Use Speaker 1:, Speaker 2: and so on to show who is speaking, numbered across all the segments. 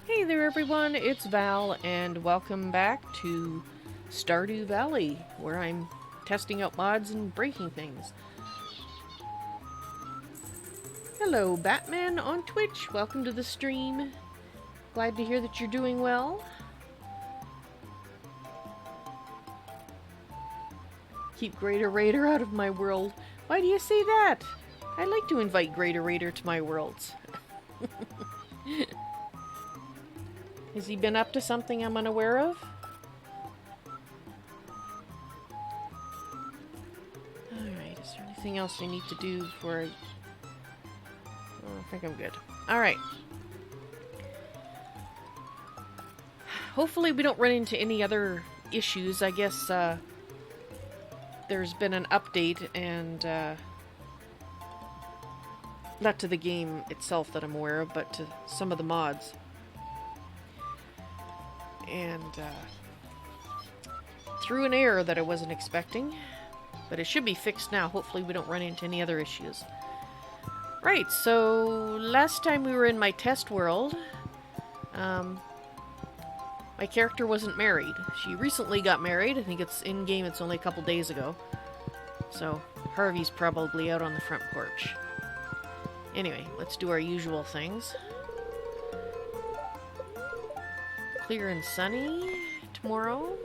Speaker 1: Hey there everyone, it's Val, and welcome back to Stardew Valley, where I'm testing out mods and breaking things. Hello Batman on Twitch, welcome to the stream. Glad to hear that you're doing well. Keep Greater Raider out of my world. Why do you say that? I'd like to invite Greater Raider to my worlds. Has he been up to something I'm unaware of? Alright, is there anything else I need to do before I I think I'm good. Alright. Hopefully we don't run into any other issues. I guess there's been an update and not to the game itself that I'm aware of, but to some of the mods. And threw an error that I wasn't expecting. But it should be fixed now. Hopefully we don't run into any other issues. Right, so last time we were in my test world, my character wasn't married. She recently got married. I think it's in-game, it's only a couple days ago. So Harvey's probably out on the front porch. Anyway, let's do our usual things. Clear and sunny tomorrow.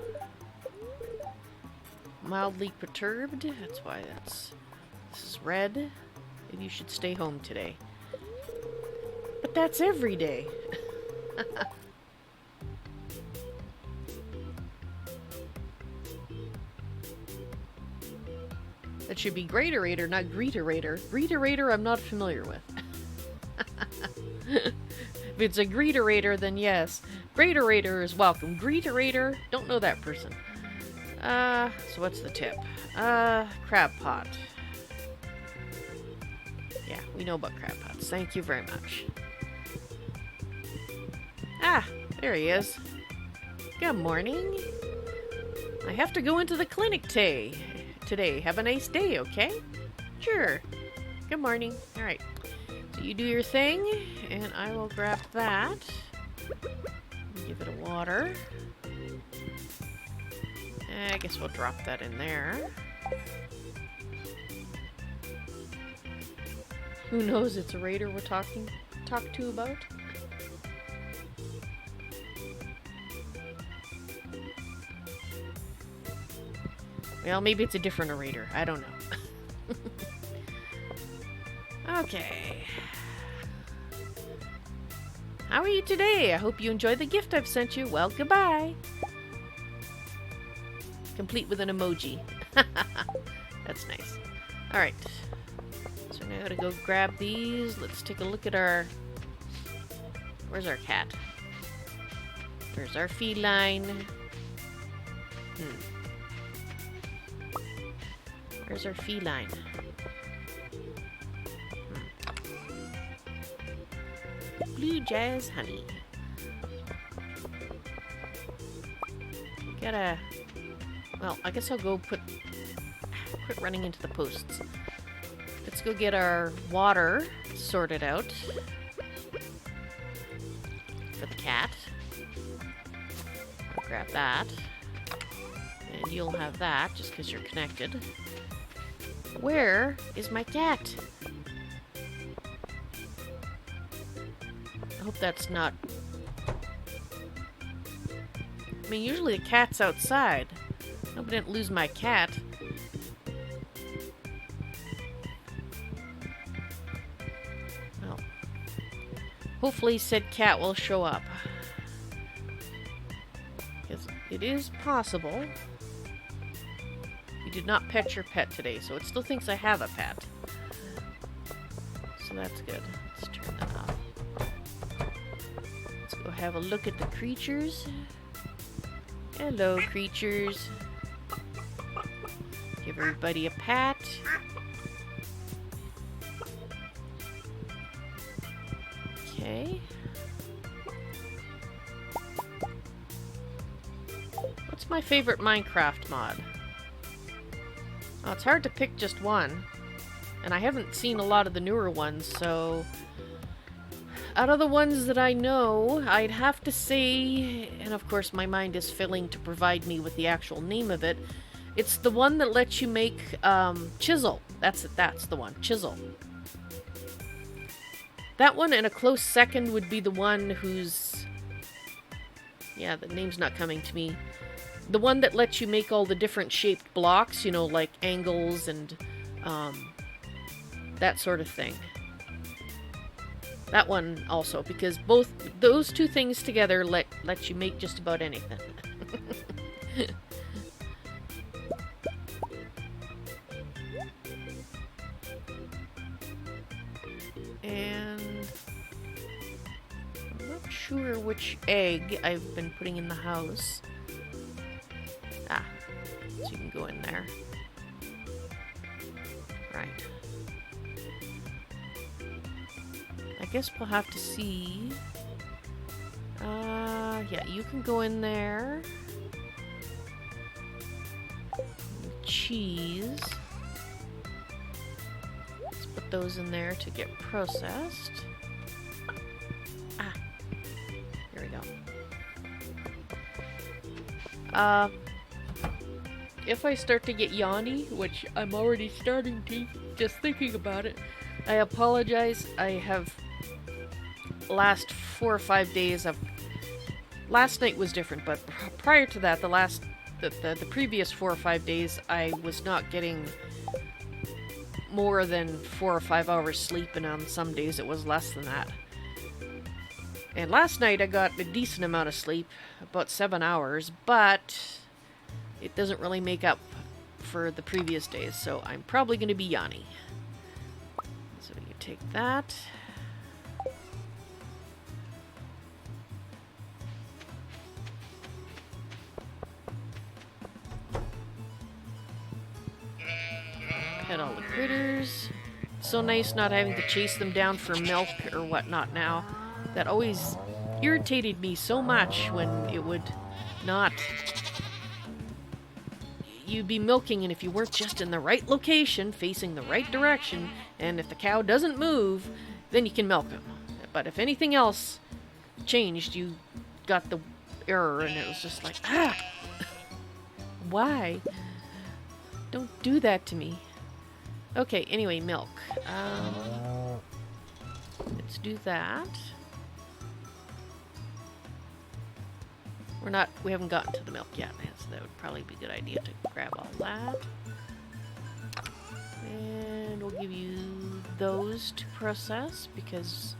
Speaker 1: Mildly perturbed. That's why this is red. Maybe you should stay home today. But that's every day. That should be Greaterator, not Greeterator. Greeterator I'm not familiar with. If it's a Greeterator, then yes. Greaterator is welcome. Greeterator, don't know that person. So what's the tip? Crab pot. Yeah, we know about crab pots. Thank you very much. Ah, there he is. Good morning. I have to go into the clinic today. Have a nice day, okay? Sure. Good morning. Alright. So you do your thing, and I will grab that. Give it a water. I guess we'll drop that in there. Who knows it's a raider we're talk to about? Well, maybe it's a different raider. I don't know. Okay. How are you today? I hope you enjoyed the gift I've sent you. Well, goodbye. Complete with an emoji. That's nice. Alright. So I'm gonna go grab these. Let's take a look at our... Where's our cat? Where's our feline? Where's our feline? Blue Jazz Honey. Gotta... Well, I guess I'll go quit running into the posts. Let's go get our water sorted out for the cat. I'll grab that. And you'll have that, just because you're connected. Where is my cat? I hope that's not... I mean, usually the cat's outside. I hope I didn't lose my cat. Well, hopefully said cat will show up. Because it is possible. You did not pet your pet today, so it still thinks I have a pet. So that's good. Let's turn that off. Let's go have a look at the creatures. Hello, creatures. Give everybody a pat. Okay. What's my favorite Minecraft mod? Oh, it's hard to pick just one. And I haven't seen a lot of the newer ones, so... Out of the ones that I know, I'd have to say... And of course my mind is failing to provide me with the actual name of it. It's the one that lets you make, chisel. That's it, that's the one. Chisel. That one, and a close second, would be the one who's... Yeah, the name's not coming to me. The one that lets you make all the different shaped blocks, you know, like angles and, that sort of thing. That one also, because both those two things together let you make just about anything. And sure which egg I've been putting in the house. Ah, so you can go in there. Right. I guess we'll have to see. Yeah, you can go in there. Cheese. Let's put those in there to get processed. Ah, here we go. If I start to get yawny, which I'm already starting to, just thinking about it, I apologize. I have last 4 or 5 days of... Last night was different, but prior to that, the previous 4 or 5 days, I was not getting more than 4 or 5 hours sleep, and on some days it was less than that. And last night I got a decent amount of sleep, about 7 hours, but it doesn't really make up for the previous days, so I'm probably going to be yawny. So you take that. Pet all the critters. So nice not having to chase them down for milk or whatnot now. That always irritated me so much when it would not... You'd be milking, and if you weren't just in the right location, facing the right direction, and if the cow doesn't move, then you can milk them. But if anything else changed, you got the error, and it was just like, ah! Why? Don't do that to me. Okay, anyway, milk. Let's do that. We haven't gotten to the milk yet, so that would probably be a good idea to grab all that. And we'll give you those to process, because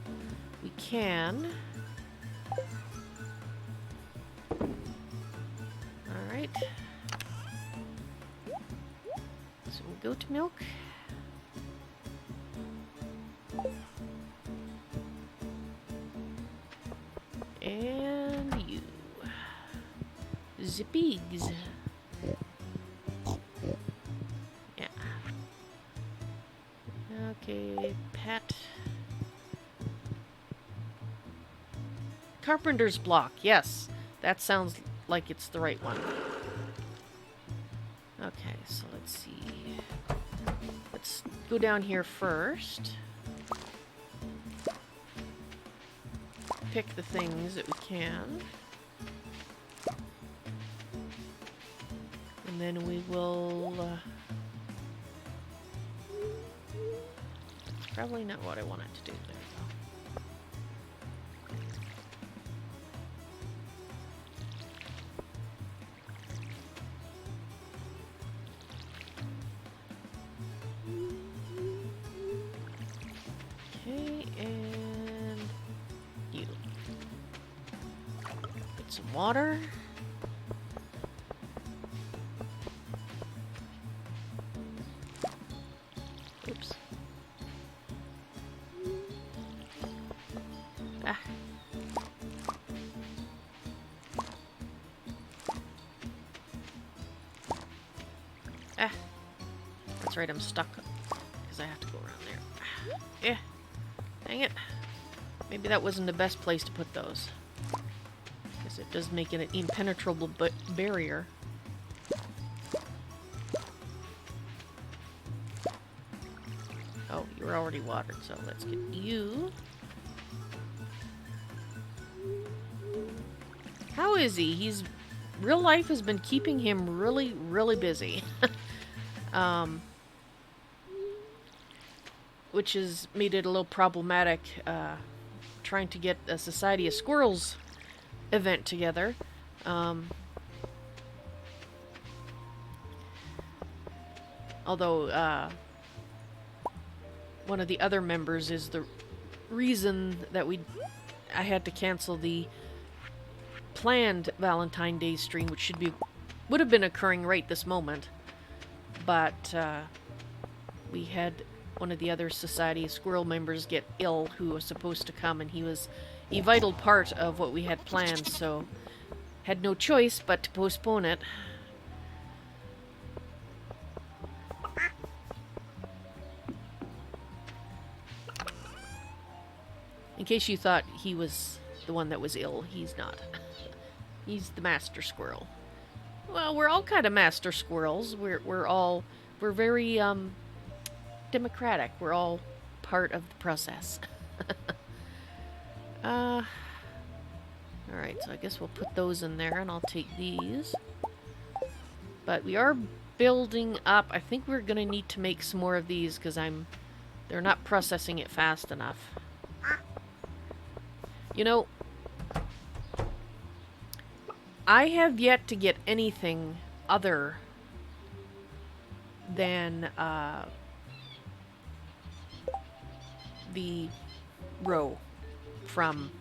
Speaker 1: we can. Alright. So we'll go to milk. And you. The pigs. Yeah. Okay, pet. Carpenter's block, yes. That sounds like it's the right one. Okay, so let's see. Let's go down here first. Pick the things that we can. And then we will... That's probably not what I wanted to do. There we go. Okay, and you. Get some water. Oops. Ah. Ah. That's right, I'm stuck. Because I have to go around there. Yeah. Dang it. Maybe that wasn't the best place to put those. Because it does make it an impenetrable barrier. Oh, you're already watered, so let's get you. How is he? Real life has been keeping him really, really busy. Which has made it a little problematic, trying to get a Society of Squirrels event together. Although, one of the other members is the reason that I had to cancel the planned Valentine's Day stream, which would have been occurring right this moment, but we had one of the other society squirrel members get ill who was supposed to come, and he was a vital part of what we had planned, so had no choice but to postpone it. In case you thought he was the one that was ill, he's not. He's the master squirrel. Well, we're all kind of master squirrels. We're very democratic. We're all part of the process. Alright, so I guess we'll put those in there, and I'll take these. But we are building up. I think we're gonna need to make some more of these, because they're not processing it fast enough. You know, I have yet to get anything other than the row from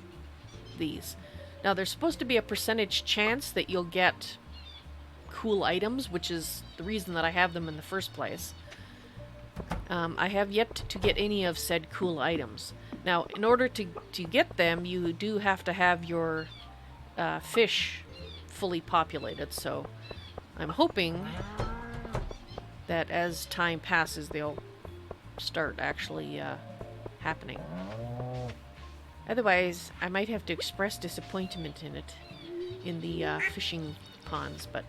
Speaker 1: these. Now, there's supposed to be a percentage chance that you'll get cool items, which is the reason that I have them in the first place. I have yet to get any of said cool items. Now, in order to get them, you do have to have your fish fully populated, so I'm hoping that as time passes, they'll start actually happening. Otherwise, I might have to express disappointment in the fishing ponds, but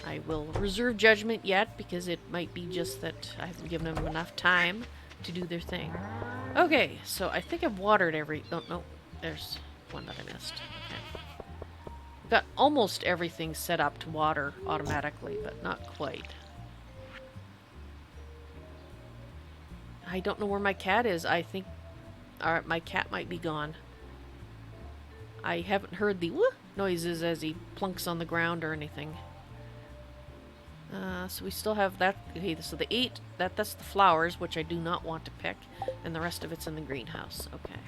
Speaker 1: I will reserve judgment yet, because it might be just that I haven't given them enough time to do their thing. Okay, so I think I've watered every... Oh, no, there's one that I missed. Okay. Got almost everything set up to water automatically, but not quite. I don't know where my cat is. I think my cat might be gone. I haven't heard the whoop noises as he plunks on the ground or anything. So we still have that. Okay, so the 8, that's the flowers, which I do not want to pick, and the rest of it's in the greenhouse. Okay.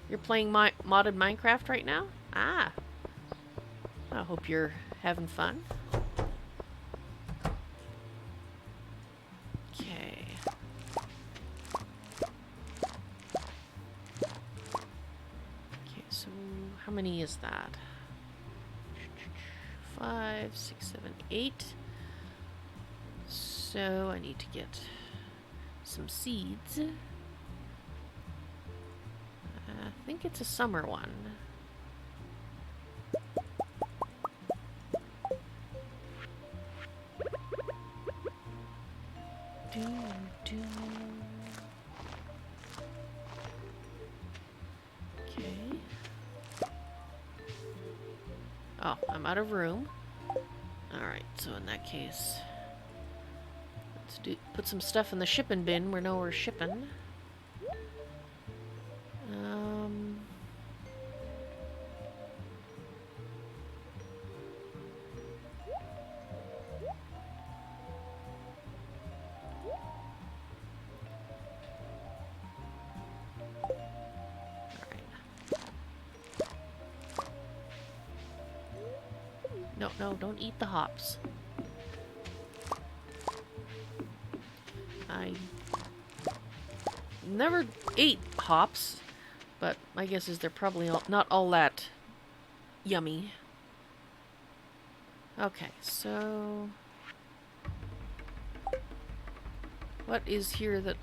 Speaker 1: You're playing modded Minecraft right now? Ah. I hope you're having fun. Okay. Okay, so how many is that? 5, 6, 7, 8. So I need to get some seeds. I think it's a summer one. Okay. Oh, I'm out of room. Alright, so in that case, let's put some stuff in the shipping bin. We know we're shipping. No, don't eat the hops. I never ate hops, but my guess is they're probably not all that yummy. Okay, so what is here that...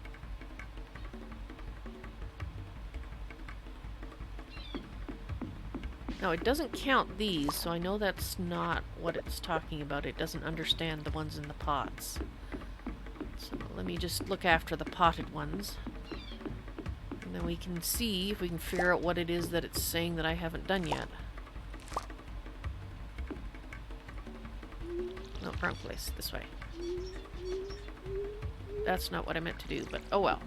Speaker 1: Now, it doesn't count these, so I know that's not what it's talking about. It doesn't understand the ones in the pots. So let me just look after the potted ones. And then we can see if we can figure out what it is that it's saying that I haven't done yet. No, wrong place. This way. That's not what I meant to do, but oh well.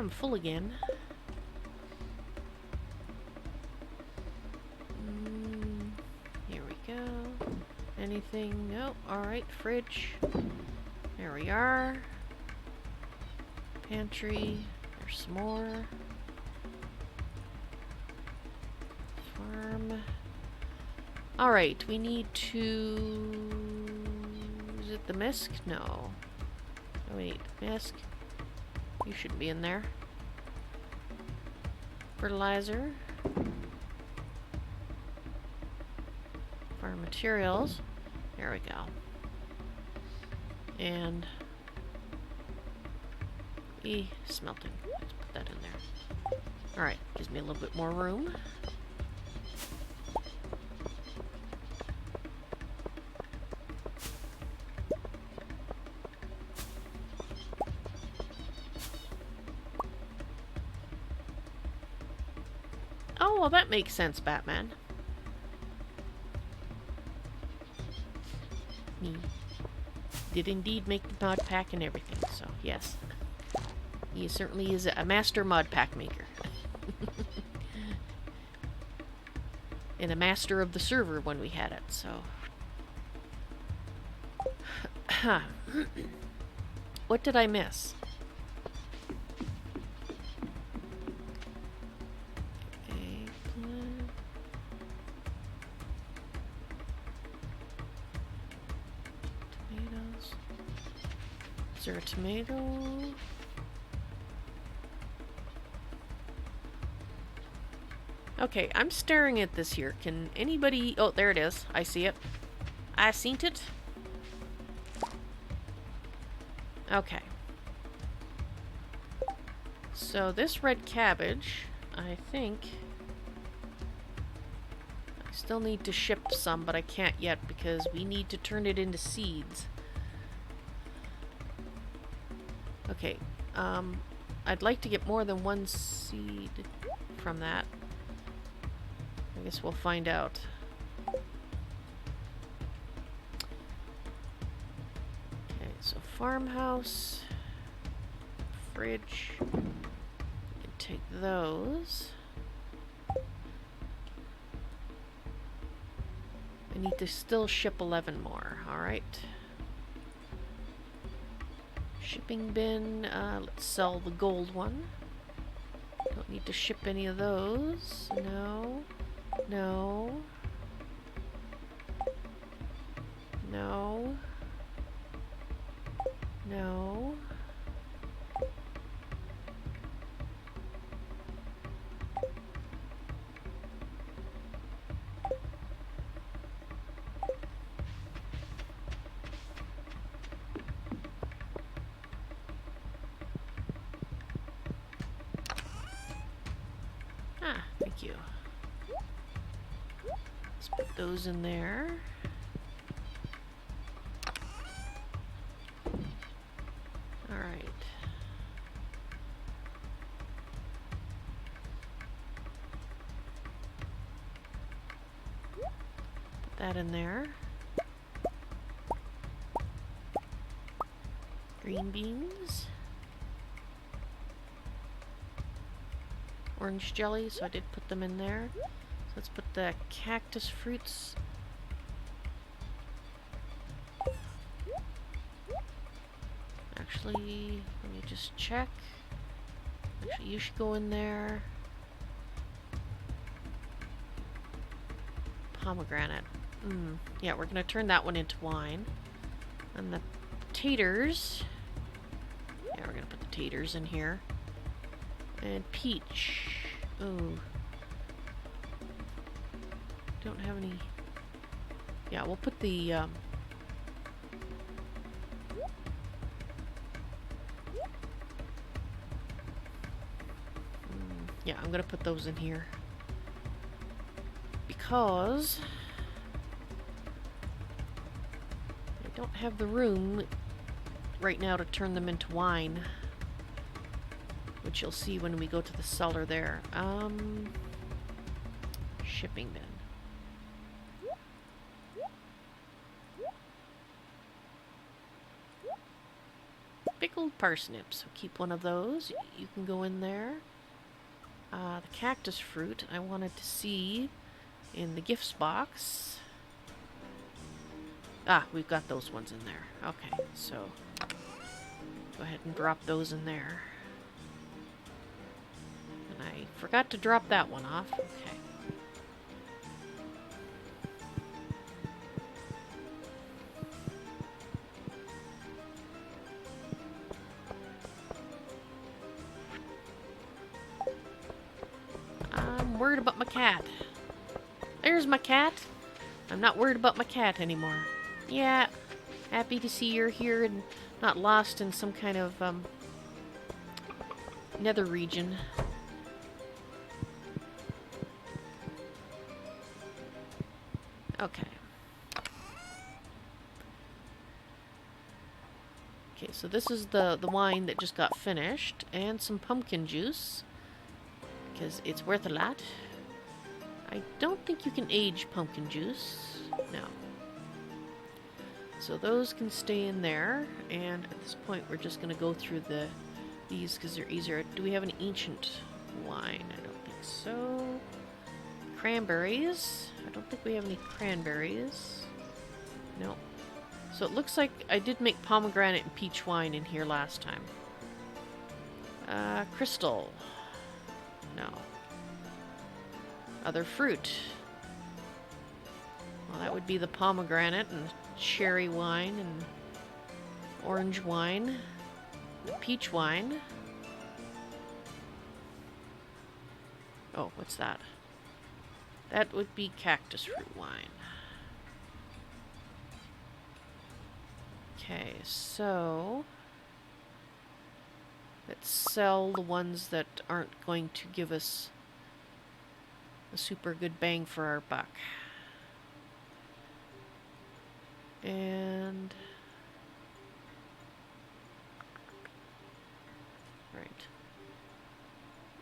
Speaker 1: I'm full again. Here we go. Anything? Nope. Alright, fridge. There we are. Pantry. There's some more. Farm. Alright, we need to... Is it the misc? No. Oh, wait. Misc. You shouldn't be in there. Fertilizer. Farm materials. There we go. And... smelting. Let's put that in there. Alright, gives me a little bit more room. Oh, well that makes sense, Batman. Me. Did indeed make the mod pack and everything, so yes. He certainly is a master mod pack maker. And a master of the server when we had it, so. What did I miss? Eggplant. Tomatoes. Is there a tomato? Okay, I'm staring at this here. Can anybody... Oh, there it is. I see it. I seen it. Okay. So this red cabbage, I think... I still need to ship some, but I can't yet because we need to turn it into seeds. Okay. I'd like to get more than one seed from that. I guess we'll find out. Okay, so farmhouse, fridge, we can take those. I need to still ship 11 more, alright. Shipping bin, let's sell the gold one. Don't need to ship any of those, no. No. No. No. Ah, thank you. Let's put those in there. Alright. Put that in there. Green beans. Orange jelly, so I did put them in there. Let's put the cactus fruits. Actually, let me just check. Actually, you should go in there. Pomegranate. Yeah, we're gonna turn that one into wine. And the taters. Yeah, we're gonna put the taters in here. And peach. Ooh. Don't have any. Yeah, we'll put the yeah, I'm gonna put those in here because I don't have the room right now to turn them into wine, which you'll see when we go to the cellar there. Shipping bin. Pickled parsnips. So keep one of those. You can go in there. The cactus fruit I wanted to see in the gifts box. Ah, we've got those ones in there. Okay, so go ahead and drop those in there. And I forgot to drop that one off. Okay. I'm worried about my cat. There's my cat. I'm not worried about my cat anymore. Yeah, happy to see you're here and not lost in some kind of nether region. Okay. Okay, so this is the wine that just got finished, and some pumpkin juice, because it's worth a lot. I don't think you can age pumpkin juice. No. So those can stay in there, and at this point we're just going to go through these because they're easier. Do we have an ancient wine? I don't think so. Cranberries. I don't think we have any cranberries. No. So it looks like I did make pomegranate and peach wine in here last time. Crystal. No. Other fruit. Well, that would be the pomegranate and cherry wine and orange wine. The peach wine. Oh, what's that? That would be cactus fruit wine. Okay, so let's sell the ones that aren't going to give us a super good bang for our buck. And right.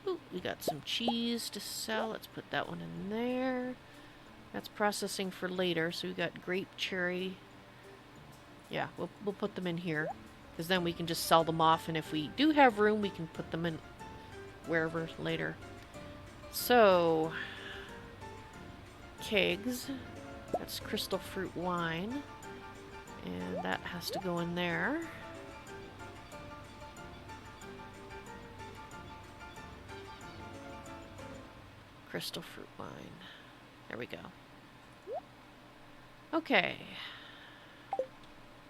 Speaker 1: Ooh, we got some cheese to sell. Let's put that one in there. That's processing for later. So we got grape, cherry. Yeah, we'll put them in here, because then we can just sell them off, and if we do have room, we can put them in wherever later. So, kegs. That's crystal fruit wine. And that has to go in there. Crystal fruit wine. There we go. Okay.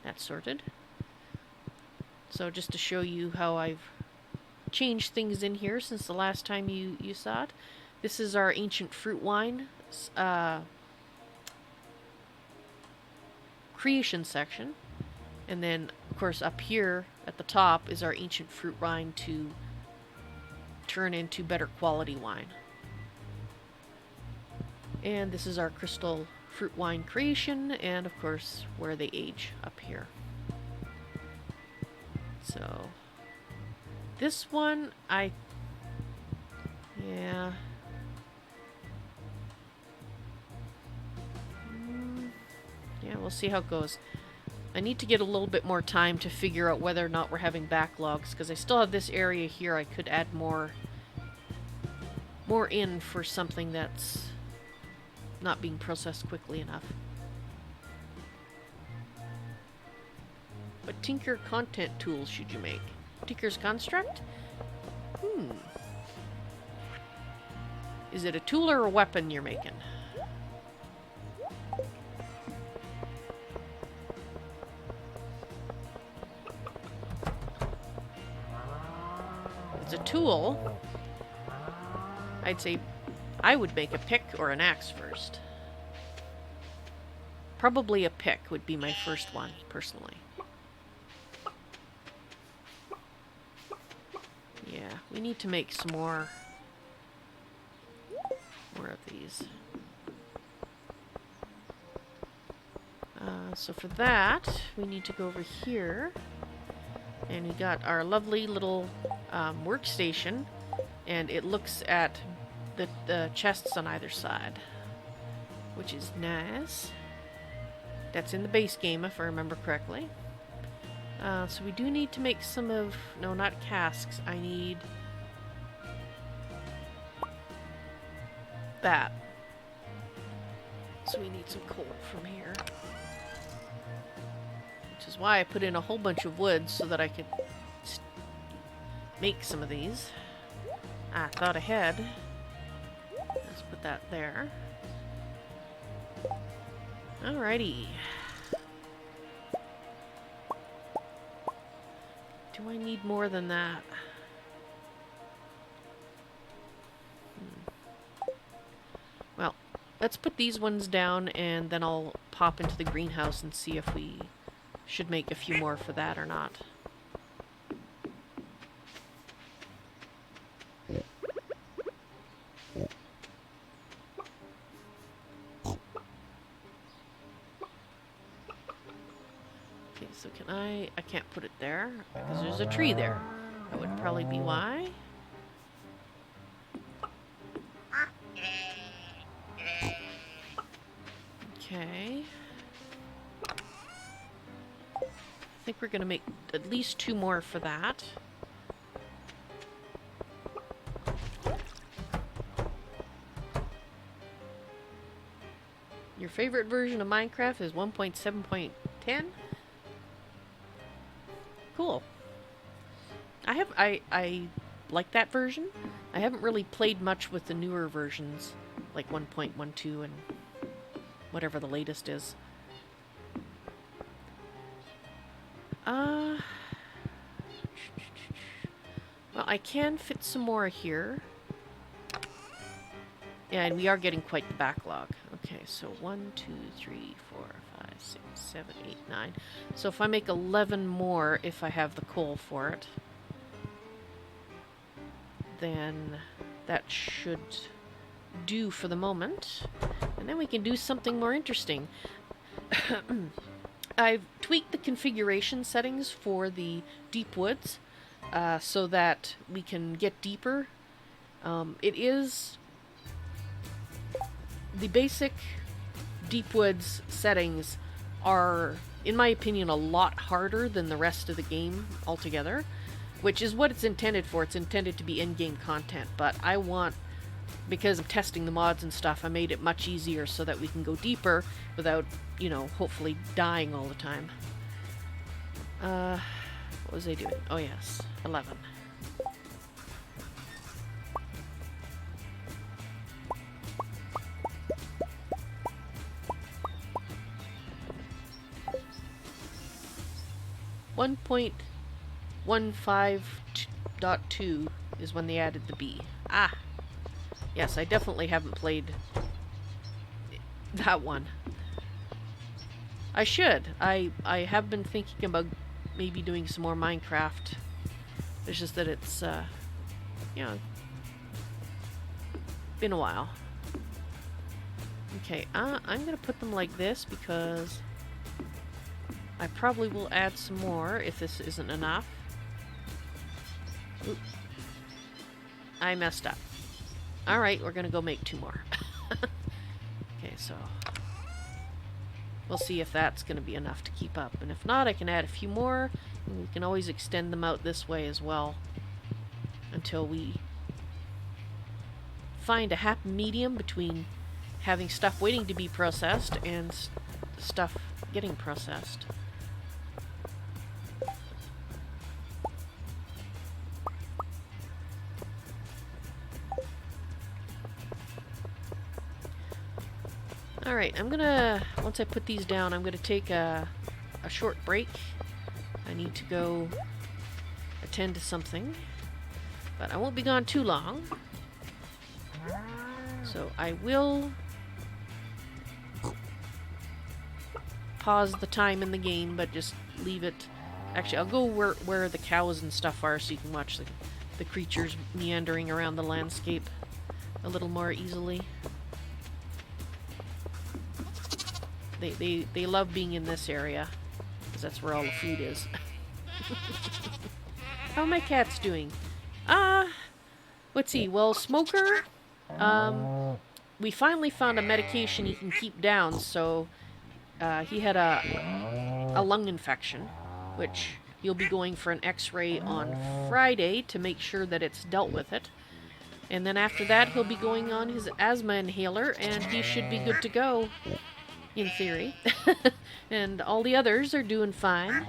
Speaker 1: That's sorted. So just to show you how I've changed things in here since the last time you saw it. This is our ancient fruit wine creation section. And then, of course, up here at the top is our ancient fruit wine to turn into better quality wine. And this is our crystal fruit wine creation, and of course where they age up here. So this one yeah, we'll see how it goes. I need to get a little bit more time to figure out whether or not we're having backlogs, because I still have this area here I could add more in for something that's not being processed quickly enough. What Tinker content tools should you make? Tinker's construct? Is it a tool or a weapon you're making? If it's a tool, I'd say I would make a pick or an axe first. Probably a pick would be my first one, personally. Yeah, we need to make some more of these. So for that, we need to go over here. And we got our lovely little workstation. And it looks at the chests on either side, which is nice. That's in the base game, if I remember correctly. So we do need to make some of... No, not casks. I need... that. So we need some coal from here. Which is why I put in a whole bunch of wood so that I could make some of these. I thought ahead. Let's put that there. Alrighty. Do I need more than that? Well, let's put these ones down and then I'll pop into the greenhouse and see if we should make a few more for that or not. Okay, so can I can't put it there because there's a tree there. That would probably be why. Okay. I think we're gonna make at least 2 more for that. Your favorite version of Minecraft is 1.7.10? Cool. I like that version. I haven't really played much with the newer versions, like 1.12 and whatever the latest is. Well, I can fit some more here. Yeah, and we are getting quite the backlog. Okay, so 1, 2, 3, 4, 5, 6, 7, 8, 9. So if I make 11 more, if I have the coal for it, then that should do for the moment. And then we can do something more interesting. I've tweaked the configuration settings for the deep woods so that we can get deeper. It is... The basic deep woods settings are, in my opinion, a lot harder than the rest of the game altogether, which is what it's intended for. It's intended to be in-game content, but I want, because I'm testing the mods and stuff, I made it much easier so that we can go deeper without, you know, hopefully dying all the time. What was I doing? Oh yes, 11. One 1.15.2 is when they added the B. Ah! Yes, I definitely haven't played that one. I should. I have been thinking about maybe doing some more Minecraft. It's just that it's, you know, been a while. Okay, I'm gonna put them like this because I probably will add some more if this isn't enough. Oop. I messed up. Alright, we're gonna go make 2 more. Okay, so we'll see if that's gonna be enough to keep up. And if not, I can add a few more, and we can always extend them out this way as well until we find a happy medium between having stuff waiting to be processed and stuff getting processed. Alright, I'm gonna, once I put these down, I'm gonna take a short break. I need to go attend to something, but I won't be gone too long. So I will pause the time in the game, but just leave it. Actually, I'll go where the cows and stuff are so you can watch the creatures meandering around the landscape a little more easily. They love being in this area because that's where all the food is. How are my cats doing? Let's see. Well, Smoker, we finally found a medication he can keep down, so he had a lung infection, which He'll be going for an x-ray on Friday to make sure that it's dealt with it. And then after that, he'll be going on his asthma inhaler, and he should be good to go, in theory. And all the others are doing fine.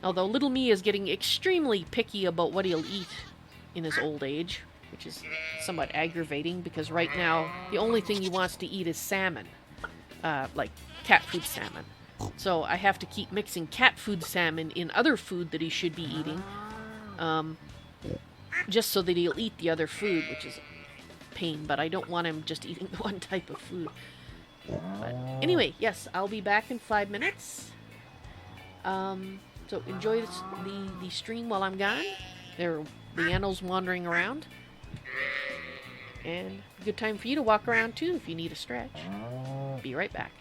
Speaker 1: Although little me is getting extremely picky about what he'll eat in his old age, which is somewhat aggravating, because right now the only thing he wants to eat is salmon. Like cat food salmon. So I have to keep mixing cat food salmon in other food that he should be eating, just so that he'll eat the other food, which is a pain, but I don't want him just eating the one type of food. But anyway, yes, I'll be back in 5 minutes. So enjoy the stream while I'm gone. There are the animals wandering around. And a good time for you to walk around too if you need a stretch. Be right back.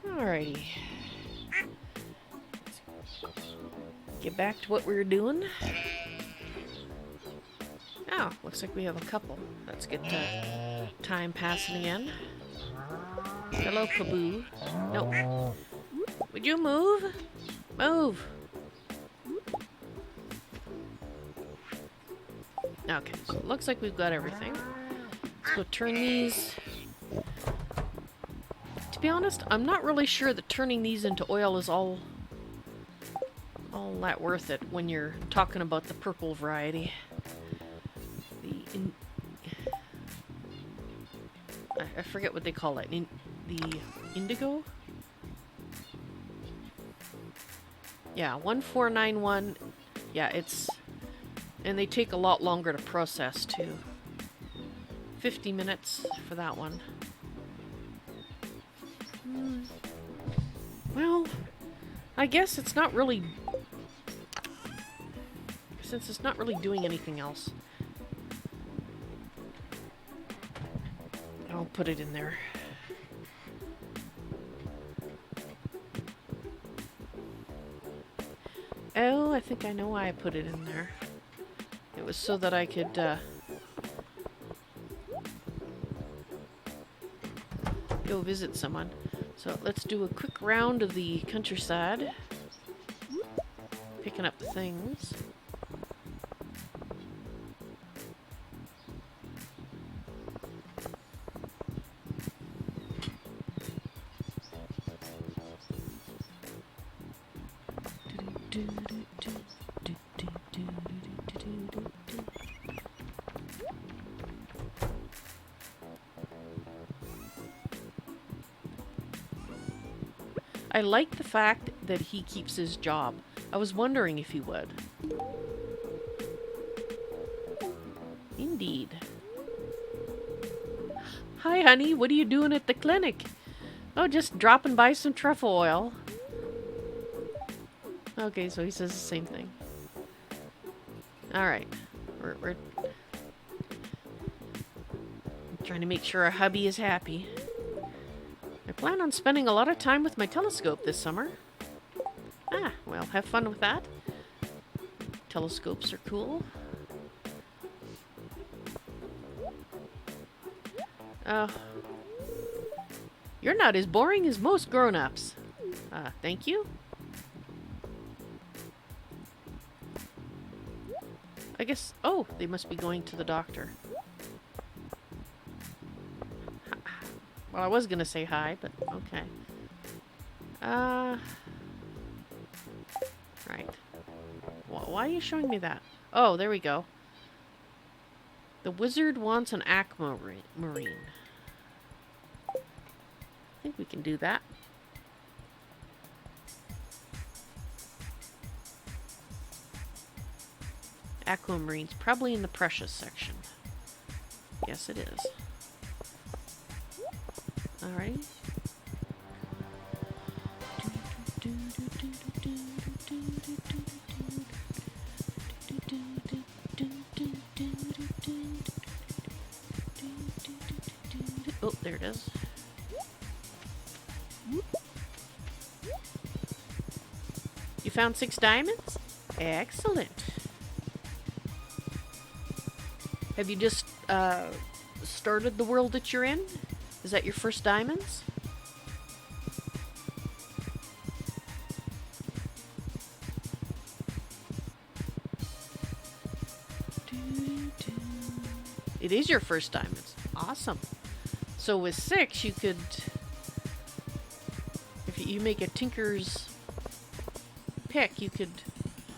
Speaker 1: Alrighty. Get back to what we were doing. Oh, looks like we have a couple. Let's get time passing again. Hello, Kaboo. No. Would you move? Move! Okay, so it looks like we've got everything. Let's go turn these. To be honest, I'm not really sure that turning these into oil is all that worth it when you're talking about the purple variety. I forget what they call it. The indigo? Yeah, 1491. Yeah, it's... And they take a lot longer to process, too. 50 minutes for that one. Well, I guess it's not really... Since it's not really doing anything else. I'll put it in there. Oh, I think I know why I put it in there. It was so that I could, go visit someone. So let's do a quick round of the countryside. Picking up things. I like the fact that he keeps his job. I was wondering if he would. Indeed. Hi, honey. What are you doing at the clinic? Oh, just dropping by some truffle oil. Okay, so he says the same thing. Alright. We're trying to make sure our hubby is happy. I plan on spending a lot of time with my telescope this summer. Ah, well, have fun with that. Telescopes are cool. You're not as boring as most grown-ups. Thank you. I guess... Oh, they must be going to the doctor. Well, I was gonna say hi, but okay. Right. Why are you showing me that? Oh, there we go. The wizard wants an aquamarine. I think we can do that. Aquamarine's probably in the precious section. Yes, it is. Alright. Oh, there it is. You found 6 diamonds? Excellent. Have you just started the world that you're in? Is that your first diamonds? It is your first diamonds. Awesome. So with 6, you could... If you make a tinker's pick, you could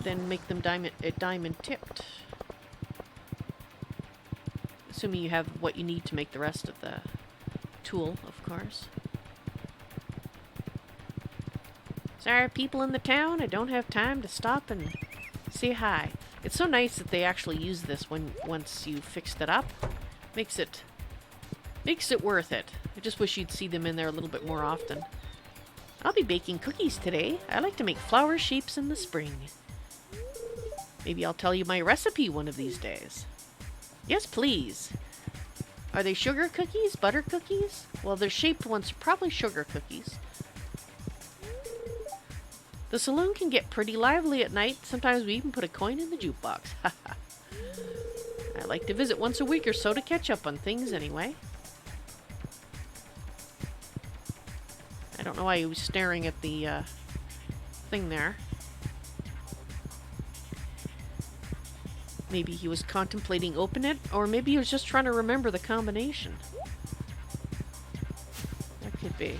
Speaker 1: then make them diamond tipped. Assuming you have what you need to make the rest of the tool, of course. Sorry, people in the town, I don't have time to stop and say hi. It's so nice that they actually use this once you fixed it up. Makes it worth it. I just wish you'd see them in there a little bit more often. I'll be baking cookies today. I like to make flower shapes in the spring. Maybe I'll tell you my recipe one of these days. Yes, please. Are they sugar cookies? Butter cookies? Well, they're shaped ones, probably sugar cookies. The saloon can get pretty lively at night. Sometimes we even put a coin in the jukebox. I like to visit once a week or so to catch up on things anyway. I don't know why he was staring at the thing there. Maybe he was contemplating opening it, or maybe he was just trying to remember the combination. That could be.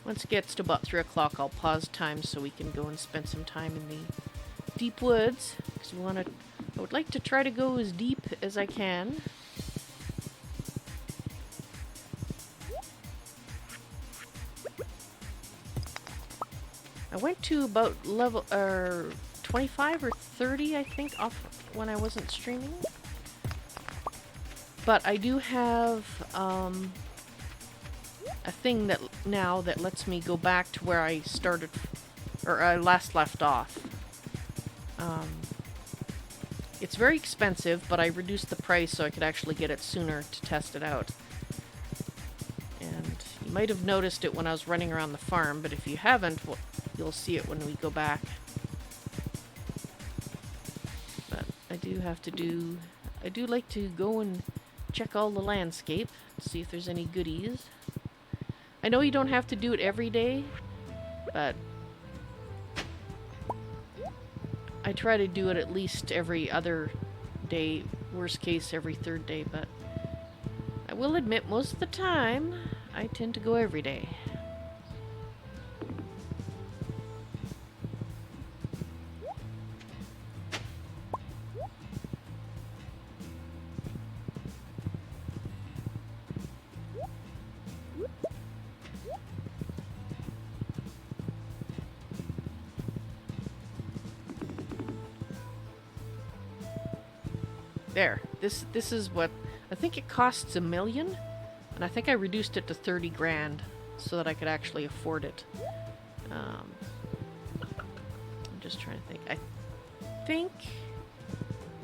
Speaker 1: Once it gets to about 3 o'clock, I'll pause time so we can go and spend some time in the deep woods. Because I would like to try to go as deep as I can. I went to about level 25 or 30, I think, off when I wasn't streaming. But I do have a thing that now that lets me go back to where I started, or I last left off. It's very expensive, but I reduced the price so I could actually get it sooner to test it out. And you might have noticed it when I was running around the farm, but if you haven't, well, you'll see it when we go back. But I do like to go and check all the landscape, see if there's any goodies. I know you don't have to do it every day, but I try to do it at least every other day, worst case every third day, but I will admit most of the time I tend to go every day. There. This is what I think it costs $1 million, and I think I reduced it to 30 grand so that I could actually afford it. I'm just trying to think. I think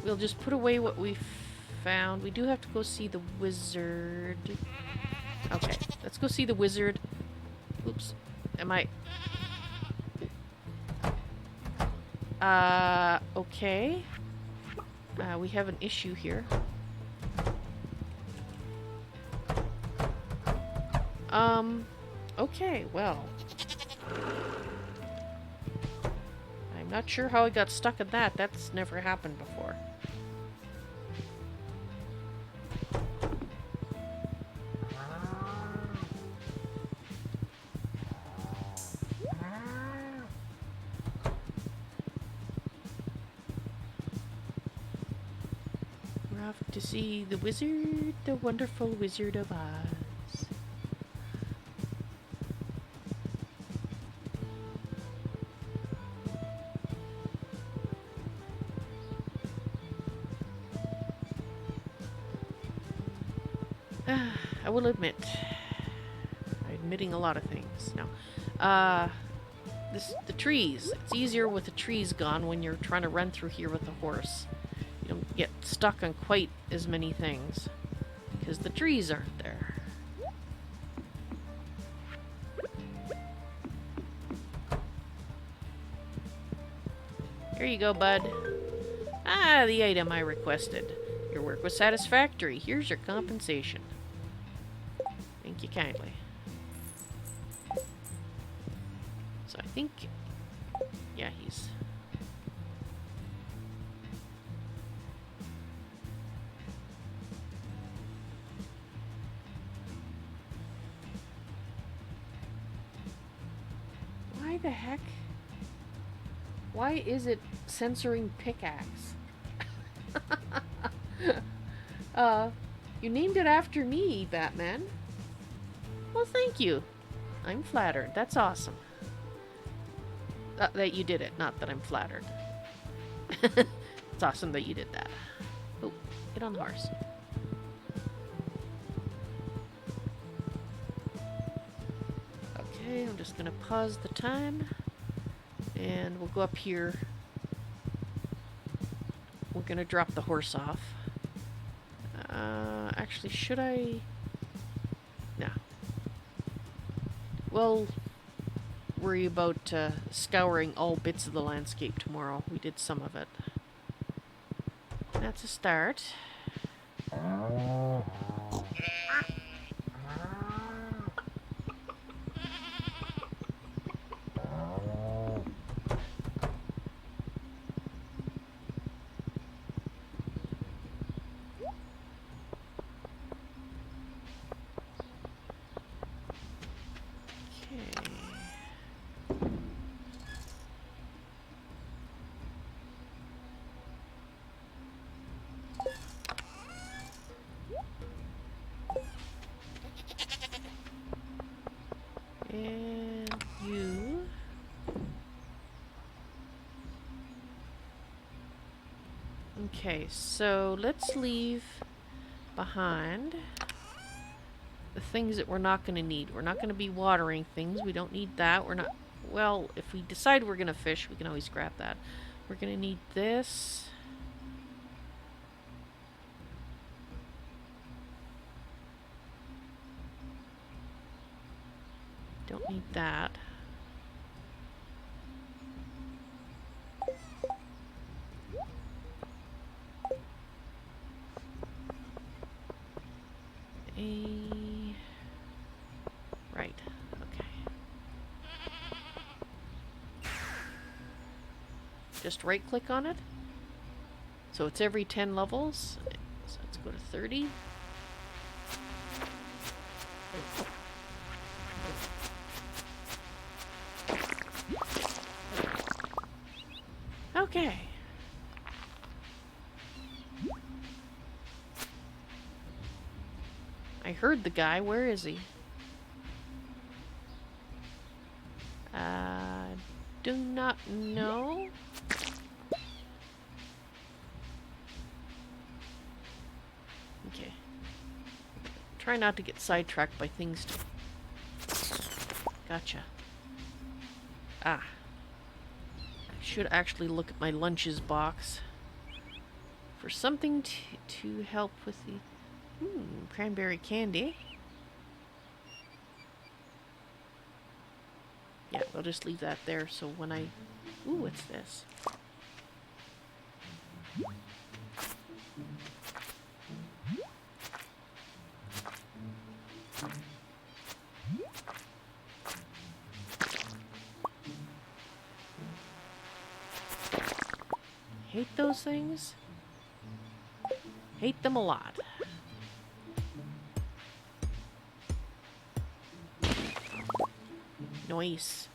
Speaker 1: we'll just put away what we found. We do have to go see the wizard. Okay, let's go see the wizard. Oops. Am I... okay. We have an issue here. Okay, well. I'm not sure how I got stuck at that. That's never happened before. We're off to see the wizard, the wonderful Wizard of Oz. I will admit, I'm admitting a lot of things now. The trees. It's easier with the trees gone when you're trying to run through here with a horse. You don't get stuck on quite as many things because the trees aren't there. Here you go, bud. Ah, the item I requested. Your work was satisfactory. Here's your compensation. Thank you kindly. So I think... yeah, he's... why the heck? Why is it censoring pickaxe? You named it after me, Batman. Well, thank you. I'm flattered. That's awesome. That you did it, not that I'm flattered. It's awesome that you did that. Oh, get on the horse. Okay, I'm just gonna pause the time. And we'll go up here. We're gonna drop the horse off. Actually, should I? No. Well, worry about scouring all bits of the landscape tomorrow. We did some of it. That's a start. And you. Okay, so let's leave behind the things that we're not going to need. We're not going to be watering things. We don't need that. We're not... Well, if we decide we're going to fish, we can always grab that. We're going to need this. Don't need that. Right. Okay. Just right click on it. So it's every 10 levels. So let's go to 30. Okay. I heard the guy. Where is he? Do not know. Okay. Try not to get sidetracked by things. Gotcha. Ah. I should actually look at my lunches box for something to help with the cranberry candy. Yeah, we'll just leave that there so when I... Ooh, what's this? Hate those things. Hate them a lot. Nice.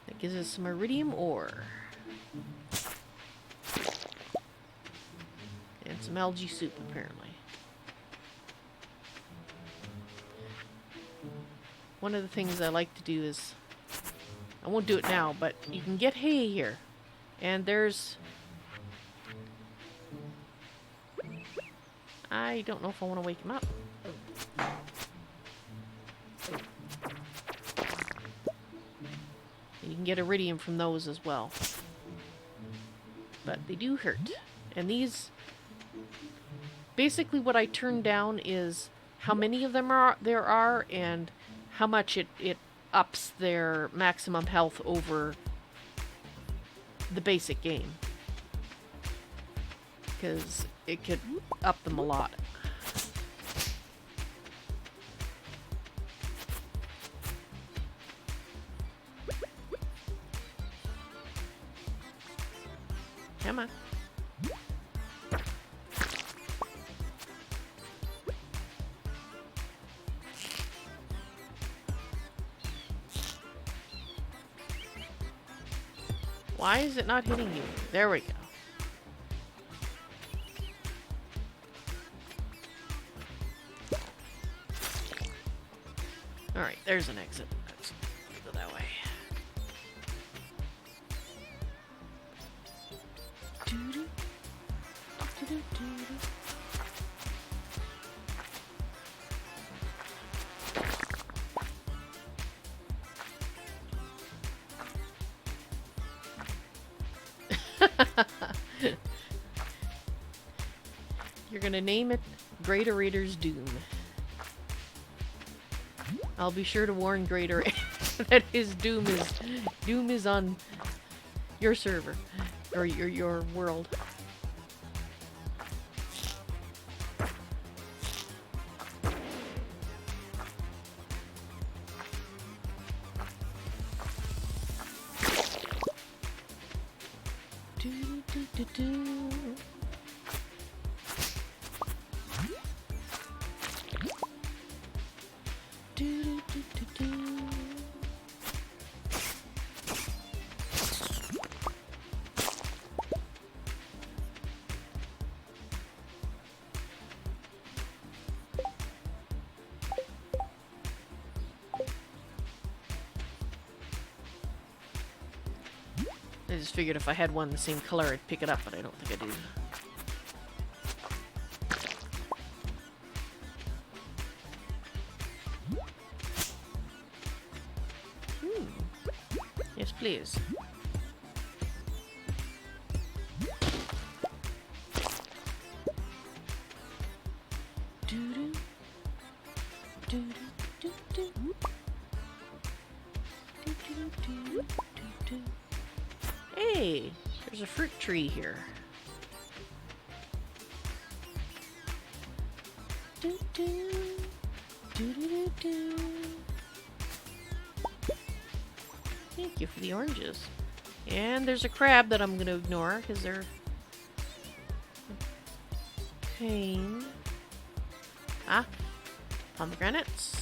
Speaker 1: That gives us some iridium ore. And some algae soup, apparently. One of the things I like to do is... I won't do it now, but you can get hay here. And there's... I don't know if I want to wake him up. You can get iridium from those as well. But they do hurt. And these... Basically what I turn down is how many of them there are and how much it ups their maximum health over the basic game. Because it could up them a lot. Come on. Why is it not hitting you? There we go. Alright, there's an exit. Let's go that way. Doo-doo. Doo-doo-doo-doo. You're gonna name it Greater Doom. I'll be sure to warn Greater that his doom is on your server or your world. I just figured if I had one the same color, I'd pick it up, but I don't think I do. Yes, please. Doo-doo. Doo-doo, doo-doo. Doo-doo, doo-doo, doo-doo. Hey, there's a fruit tree here. Doo-doo. Doo-doo-doo-doo. Thank you for the oranges. And there's a crab that I'm going to ignore because they're a pain. Ah, pomegranates.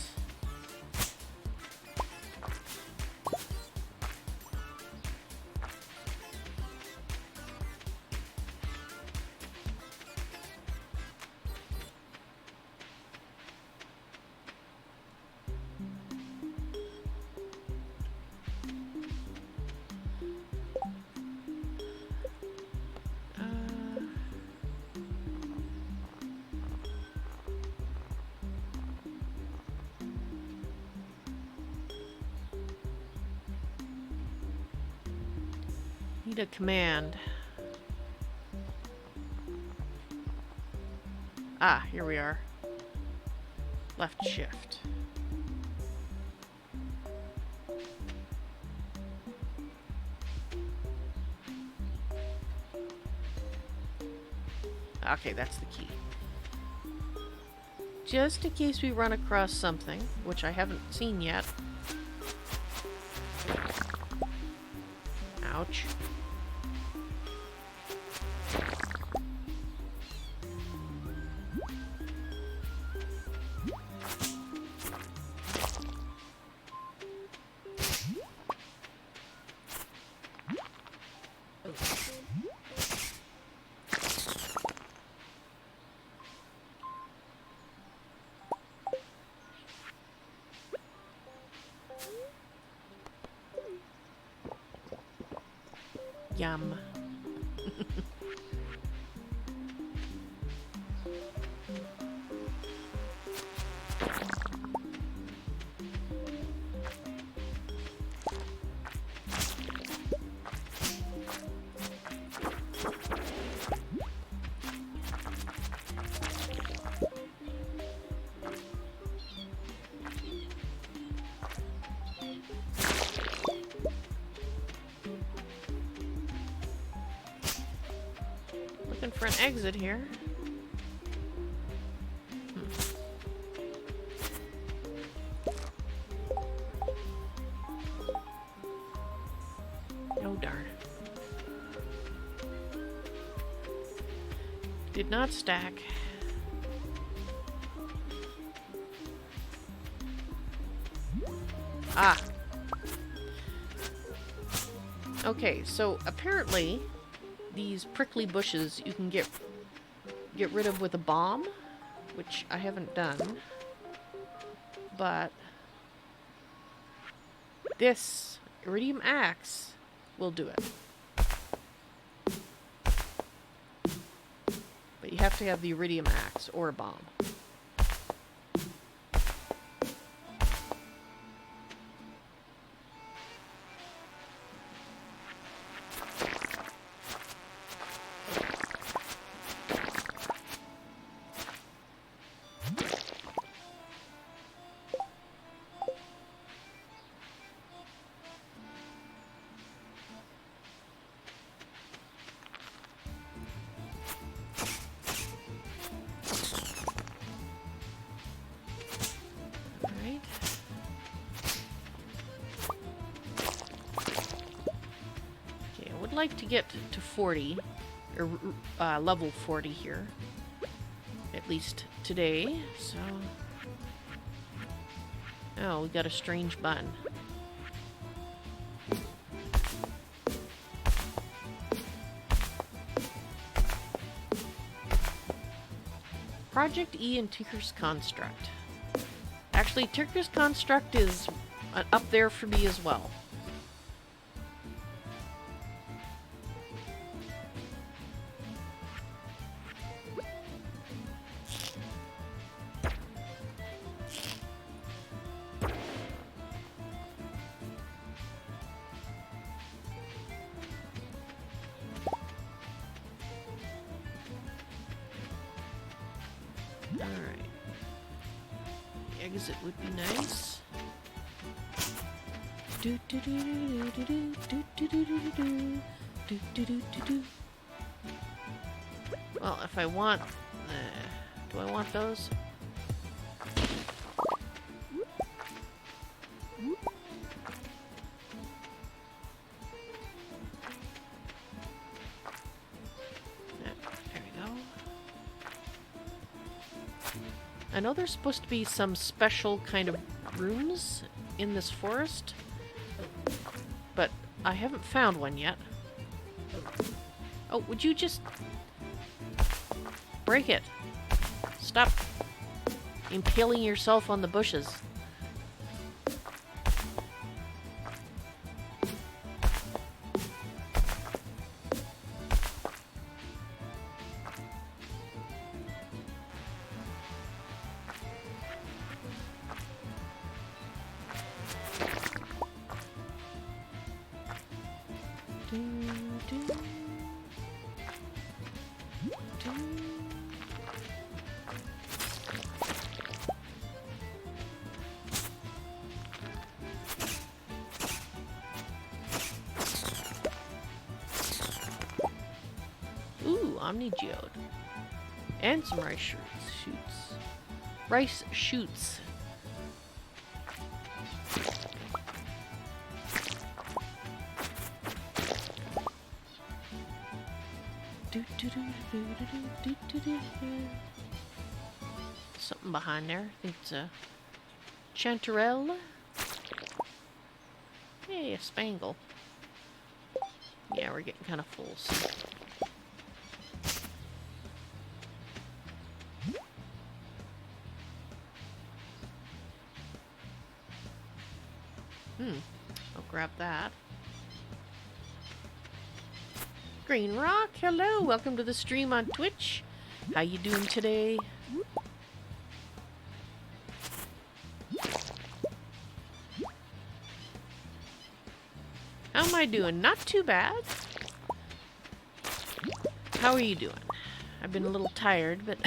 Speaker 1: Need a command. Ah, here we are. Left shift. Okay, that's the key. Just in case we run across something, which I haven't seen yet. Ouch. Yum. Looking for an exit here. Oh darn. Did not stack. Ah. Okay, so apparently these prickly bushes you can get rid of with a bomb, which I haven't done. But this iridium axe will do it. But you have to have the iridium axe or a bomb. Like to get to 40 or level 40 here, at least today. So oh, we got a strange bun. Project E and Tinker's Construct. Actually, Tinker's Construct is up there for me as well. Exit would be nice. Well, if I want... do I want those? I know there's supposed to be some special kind of rooms in this forest, but I haven't found one yet. Oh, would you just break it? Stop impaling yourself on the bushes. Omni-geode. And some rice shoots. Rice shoots. Something behind there. I think it's a chanterelle. Hey, a spangle. Yeah, we're getting kind of full. So. I'll grab that. Green Rock, hello! Welcome to the stream on Twitch. How you doing today? How am I doing? Not too bad. How are you doing? I've been a little tired, but...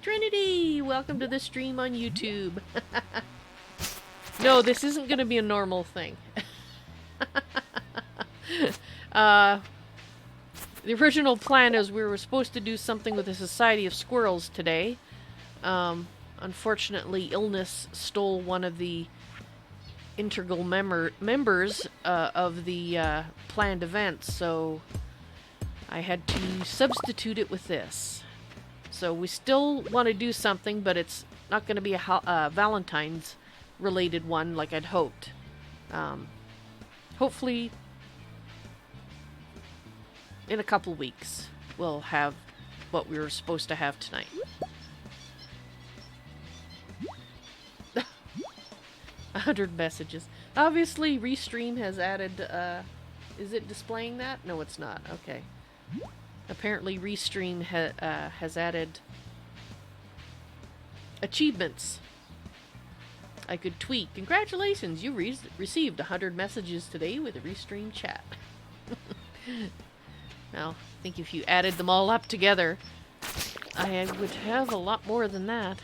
Speaker 1: Trinity! Welcome to the stream on YouTube. No, this isn't going to be a normal thing. The original plan is we were supposed to do something with the Society of Squirrels today. Unfortunately, illness stole one of the integral members of the planned event, so I had to substitute it with this. So we still want to do something, but it's not going to be a Valentine's related one like I'd hoped. Hopefully in a couple weeks we'll have what we were supposed to have tonight. 100 messages. Obviously, Restream has added, is it displaying that? No, it's not. Okay. Apparently, Restream has added achievements. I could tweet. Congratulations, you received 100 messages today with a Restream chat. Well, I think if you added them all up together, I would have a lot more than that.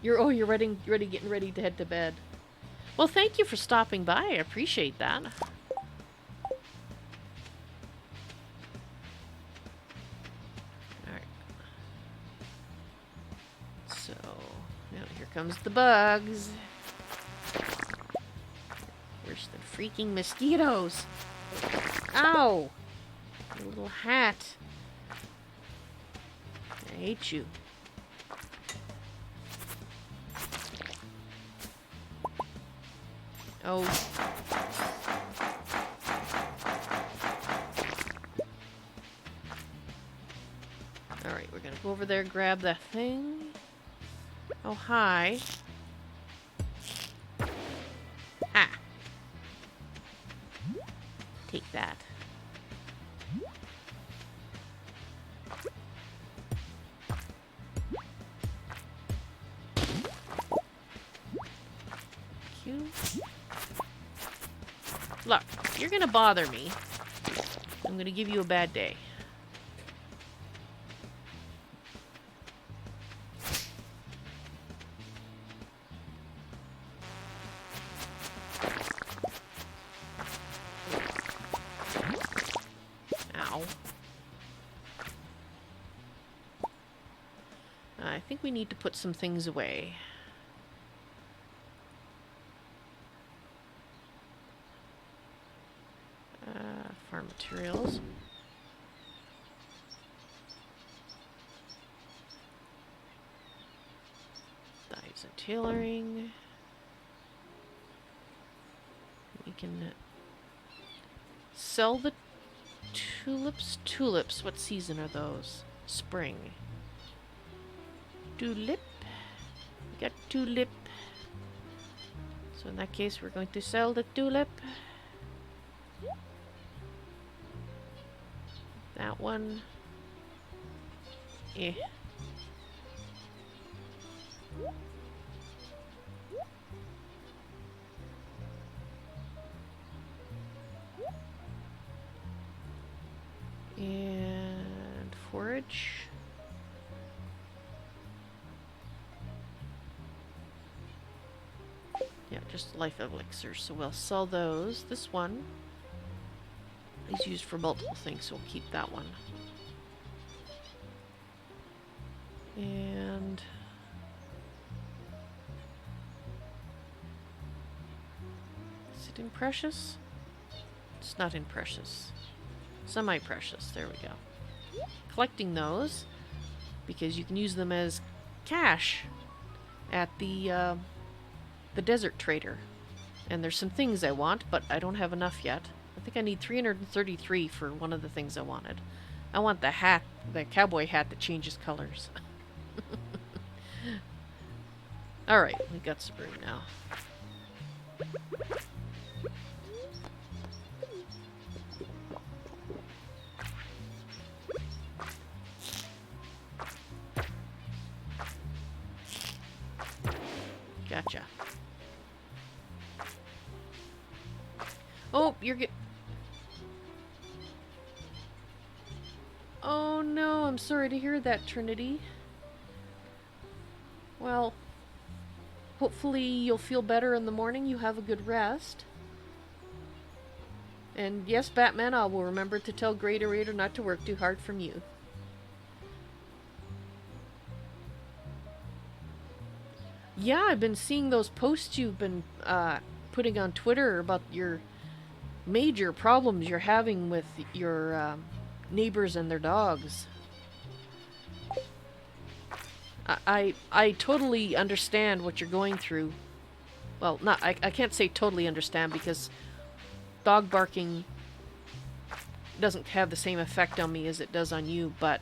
Speaker 1: You're getting ready to head to bed. Well, thank you for stopping by. I appreciate that. Alright. So, now here comes the bugs. Worse than freaking mosquitoes. Ow! Your little hat. I hate you. Oh. Alright, we're gonna go over there, grab that thing. Oh, hi. Ah. Take that. Look, you're gonna bother me. I'm gonna give you a bad day. Ow. I think we need to put some things away. Farm materials. Dyes and tailoring. We can sell the tulips. Tulips, what season are those? Spring. Tulip. We got tulip. So in that case, we're going to sell the tulip. That one. Eh. And forage. Yeah, just life elixirs. So we'll sell those. This one is used for multiple things, so we'll keep that one. And is it in precious? It's not in precious. Semi-precious. There we go. Collecting those because you can use them as cash at the desert trader. And there's some things I want, but I don't have enough yet. I think I need 333 for one of the things I wanted. I want the hat, the cowboy hat that changes colors. Alright, we got some room now. Gotcha. Oh, you're Oh no, I'm sorry to hear that, Trinity. Well, hopefully you'll feel better in the morning. You have a good rest. And yes, Batman, I will remember to tell Greater not to work too hard from you. Yeah, I've been seeing those posts you've been putting on Twitter about your major problems you're having with your neighbors and their dogs. I totally understand what you're going through. Well, I can't say totally understand because dog barking doesn't have the same effect on me as it does on you, but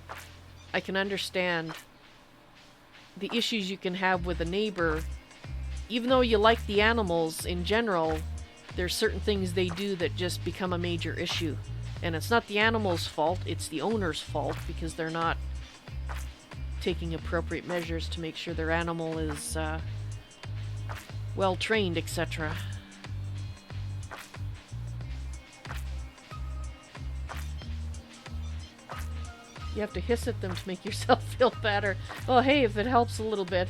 Speaker 1: I can understand the issues you can have with a neighbor even though you like the animals in general, there's certain things they do that just become a major issue. And it's not the animal's fault, it's the owner's fault because they're not taking appropriate measures to make sure their animal is well trained, etc. You have to hiss at them to make yourself feel better. Well, hey, if it helps a little bit.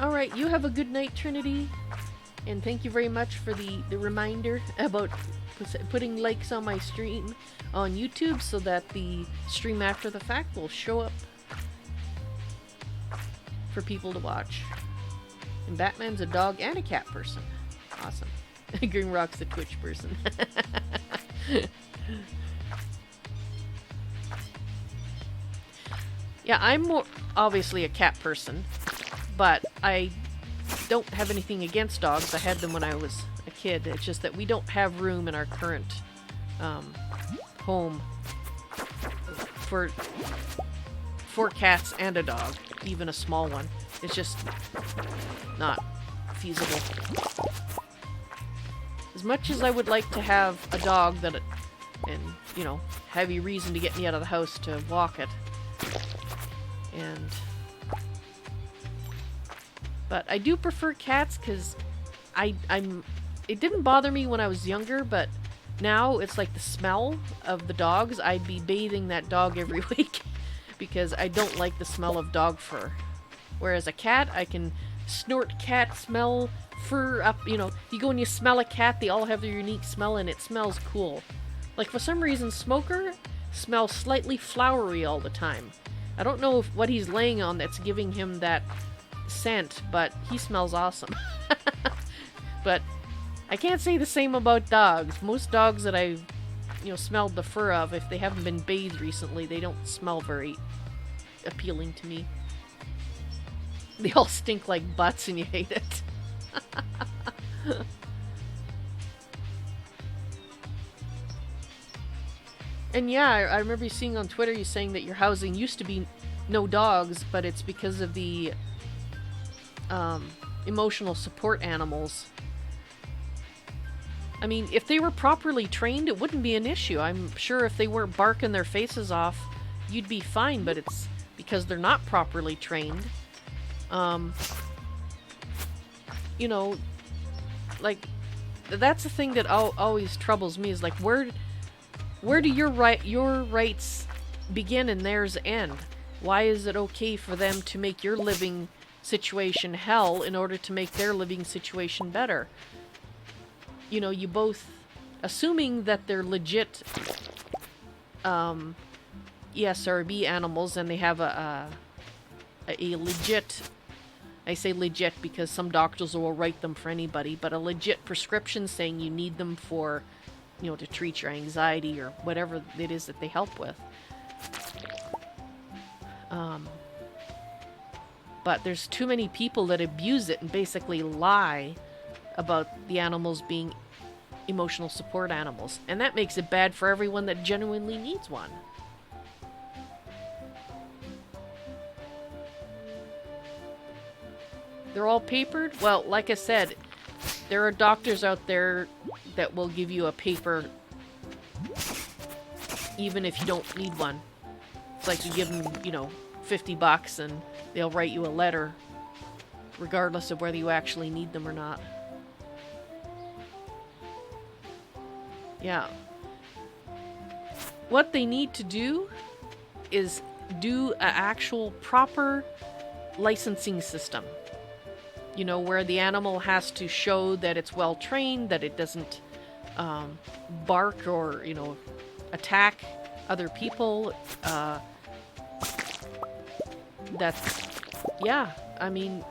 Speaker 1: Alright, you have a good night, Trinity. And thank you very much for the reminder about putting likes on my stream on YouTube so that the stream after the fact will show up for people to watch. And Batman's a dog and a cat person. Awesome. Green Rock's a Twitch person. Yeah, I'm more obviously a cat person, but I don't have anything against dogs. I had them when I was a kid. It's just that we don't have room in our current home for cats and a dog, even a small one. It's just not feasible. As much as I would like to have a dog that, and you know, have a reason to get me out of the house to walk it, but I do prefer cats because it didn't bother me when I was younger, but now it's like the smell of the dogs. I'd be bathing that dog every week because I don't like the smell of dog fur. Whereas a cat, I can snort cat smell, fur up, you know, you go and you smell a cat, they all have their unique smell and it smells cool. Like for some reason, Smoker smells slightly flowery all the time. I don't know what he's laying on that's giving him that scent, but he smells awesome. But I can't say the same about dogs. Most dogs that I've, you know, smelled the fur of, if they haven't been bathed recently, they don't smell very appealing to me. They all stink like butts and you hate it. And yeah, I remember you seeing on Twitter you saying that your housing used to be no dogs, but it's because of the emotional support animals. I mean, if they were properly trained, it wouldn't be an issue. I'm sure if they weren't barking their faces off, you'd be fine, but it's because they're not properly trained. You know, like, that's the thing that always troubles me, is like, where do your rights begin and theirs end? Why is it okay for them to make your living situation hell in order to make their living situation better? You know, you both, assuming that they're legit ESRB animals and they have a legit, I say legit because some doctors will write them for anybody, but a legit prescription saying you need them for, you know, to treat your anxiety or whatever it is that they help with. But there's too many people that abuse it and basically lie about the animals being emotional support animals. And that makes it bad for everyone that genuinely needs one. They're all papered? Well, like I said, there are doctors out there that will give you a paper even if you don't need one. It's like you give them, you know, $50 and they'll write you a letter regardless of whether you actually need them or not. Yeah. What they need to do is do an actual proper licensing system. You know, where the animal has to show that it's well trained, that it doesn't bark or, you know, attack other people. That's, yeah, I mean,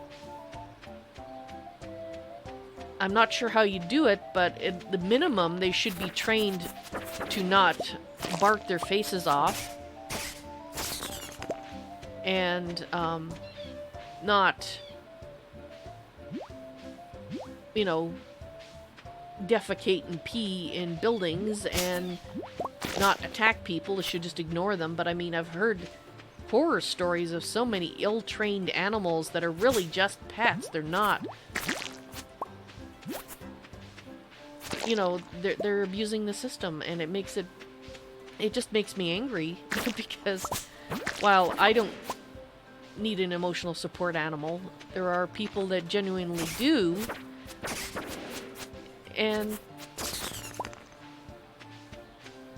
Speaker 1: I'm not sure how you do it, but at the minimum, they should be trained to not bark their faces off and not you know, defecate and pee in buildings and not attack people. It should just ignore them. But I mean, I've heard horror stories of so many ill-trained animals that are really just pets. They're not, you know, they're abusing the system, and it just makes me angry because while I don't need an emotional support animal, there are people that genuinely do, and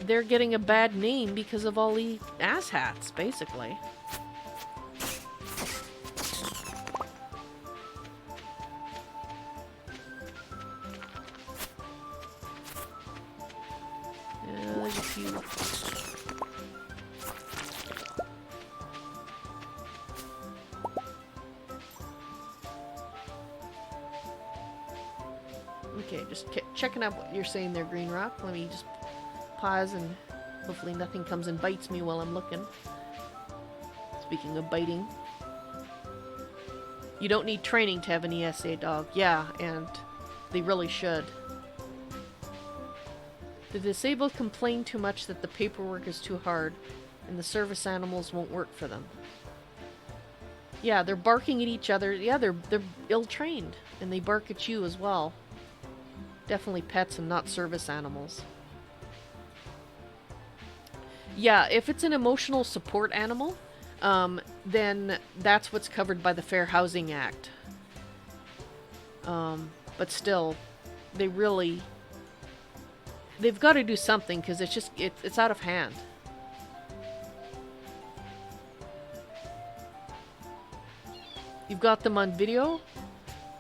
Speaker 1: they're getting a bad name because of all the asshats, basically. Yeah, there's a few. Okay, just checking out what you're saying there, Green Rock. Let me just pause and hopefully nothing comes and bites me while I'm looking. Speaking of biting. You don't need training to have an ESA dog. Yeah, and they really should. The disabled complain too much that the paperwork is too hard and the service animals won't work for them. Yeah, they're barking at each other. Yeah, they're ill-trained, and they bark at you as well. Definitely pets and not service animals. Yeah, if it's an emotional support animal, then that's what's covered by the Fair Housing Act. But still, they've got to do something because it's out of hand. You've got them on video?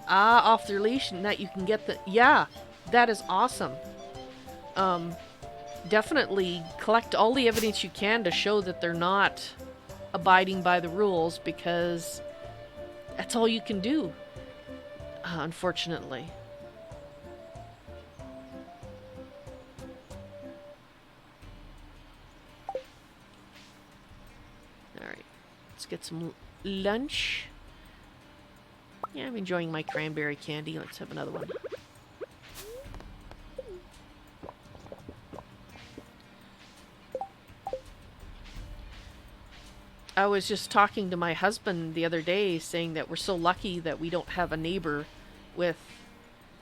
Speaker 1: Ah, off their leash, and that you can get the... Yeah, that is awesome. Definitely collect all the evidence you can to show that they're not abiding by the rules, because that's all you can do, unfortunately. Alright, let's get some lunch. Yeah, I'm enjoying my cranberry candy. Let's have another one. I was just talking to my husband the other day saying that we're so lucky that we don't have a neighbor with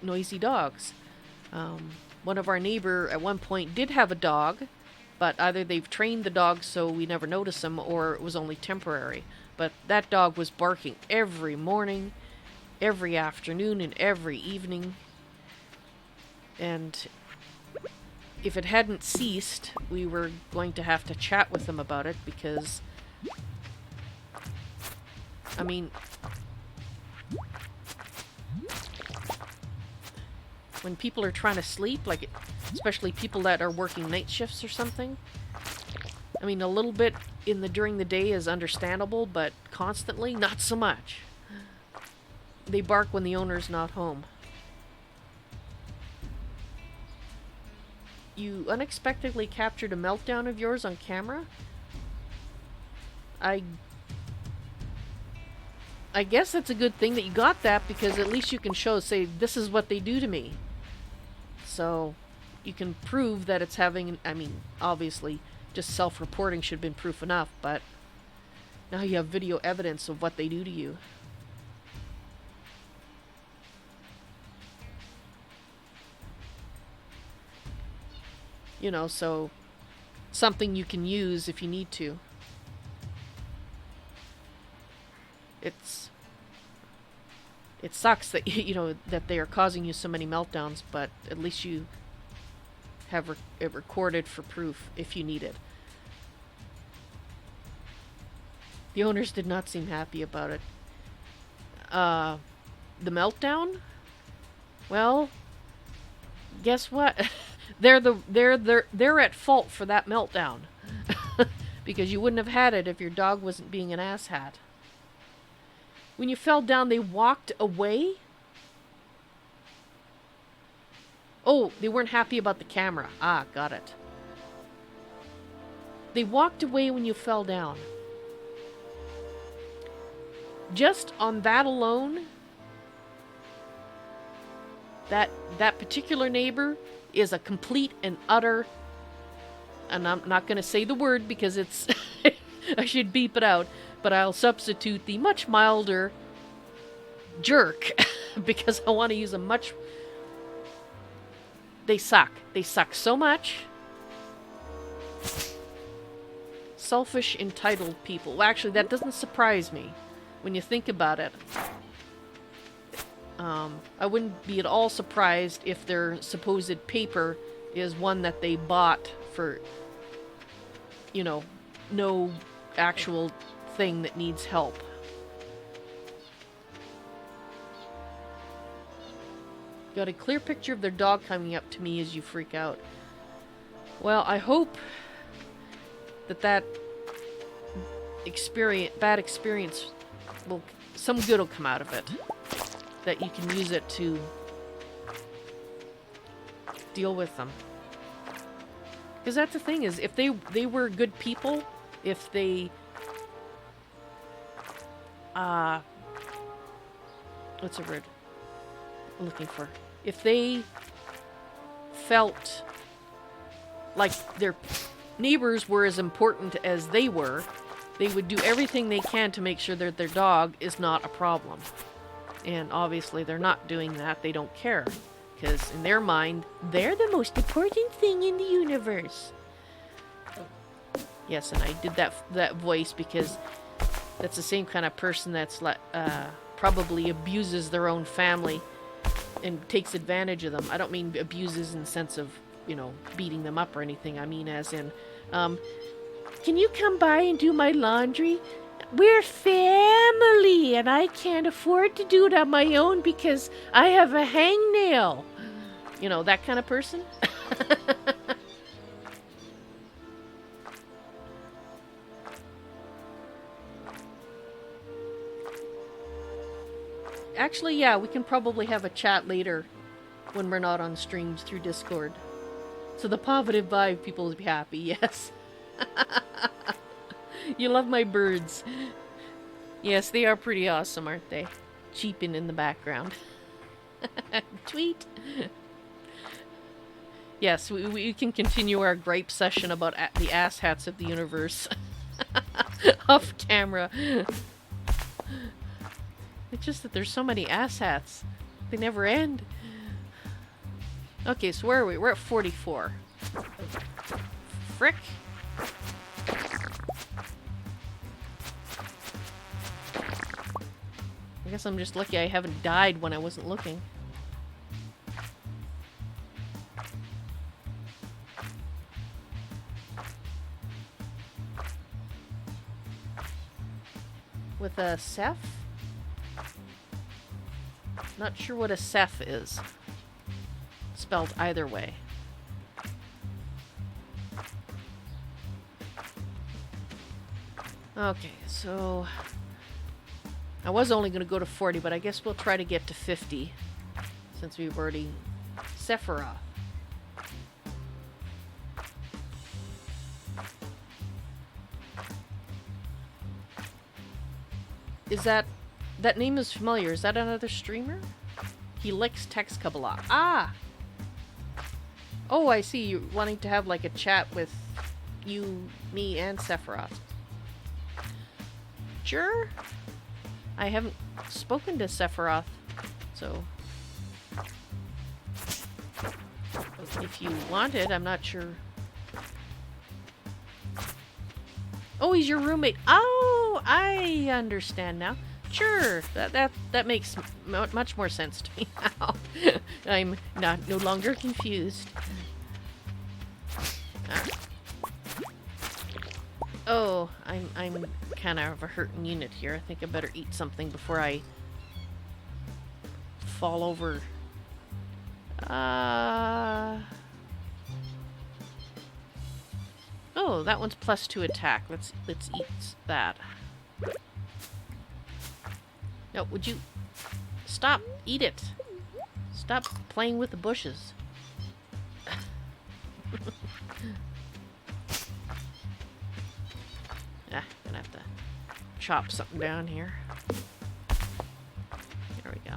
Speaker 1: noisy dogs. One of our neighbor at one point did have a dog, but either they've trained the dog so we never notice him, or it was only temporary. But that dog was barking every morning, every afternoon, and every evening. And if it hadn't ceased, we were going to have to chat with him about it, because... I mean, when people are trying to sleep, like, especially people that are working night shifts or something, I mean, a little bit during the day is understandable, but constantly, not so much. They bark when the owner's not home. You unexpectedly captured a meltdown of yours on camera? I guess that's a good thing that you got that, because at least you can say, this is what they do to me. So, you can prove that it's having, I mean, obviously, just self-reporting should have been proof enough, but now you have video evidence of what they do to you. You know, so, something you can use if you need to. It sucks that, you know, that they are causing you so many meltdowns, but at least you have it recorded for proof if you need it. The owners did not seem happy about it. The meltdown? Well, guess what? They're at fault for that meltdown. Because you wouldn't have had it if your dog wasn't being an asshat. When you fell down, they walked away? Oh, they weren't happy about the camera. Ah, got it. They walked away when you fell down. Just on that alone, that particular neighbor is a complete and utter, and I'm not going to say the word because it's I should beep it out, but I'll substitute the much milder jerk because I want to use a much... They suck. They suck so much. Selfish, entitled people. Well, actually, that doesn't surprise me when you think about it. I wouldn't be at all surprised if their supposed paper is one that they bought for, you know, no actual thing that needs help. Got a clear picture of their dog coming up to me as you freak out. Well, I hope that bad experience will, some good will come out of it. That you can use it to deal with them. Because that's the thing, is if they were good people, if they what's the word I'm looking for? If they felt like their neighbors were as important as they were, they would do everything they can to make sure that their dog is not a problem. And obviously they're not doing that. They don't care. Because in their mind, they're the most important thing in the universe. Yes, and I did that voice because that's the same kind of person that's probably abuses their own family and takes advantage of them. I don't mean abuses in the sense of, you know, beating them up or anything. I mean as in, can you come by and do my laundry? We're family, and I can't afford to do it on my own because I have a hangnail. You know, that kind of person. Actually, yeah, we can probably have a chat later when we're not on streams through Discord. So the positive vibe people will be happy, yes. You love my birds. Yes, they are pretty awesome, aren't they? Cheeping in the background. Tweet. Yes, we can continue our gripe session about the asshats of the universe. Off camera. It's just that there's so many asshats. They never end. Okay, so where are we? We're at 44. Frick. I guess I'm just lucky I haven't died when I wasn't looking. With a Seth? Not sure what a Seth is. Spelled either way. Okay, so I was only going to go to 40, but I guess we'll try to get to 50 since we've already... Sephiroth. Is that name is familiar. Is that another streamer? He licks text Kabbalah. Ah! Oh, I see. You're wanting to have like a chat with you, me, and Sephiroth. Sure. I haven't spoken to Sephiroth, so if you wanted, I'm not sure. Oh, he's your roommate. Oh, I understand now. Sure, that makes much more sense to me now. I'm no longer confused. Oh, I'm kind of a hurting unit here. I think I better eat something before I fall over. Oh, that one's +2 attack. Let's eat that. No, would you stop? Eat it. Stop playing with the bushes. Gonna have to chop something down here. There we go.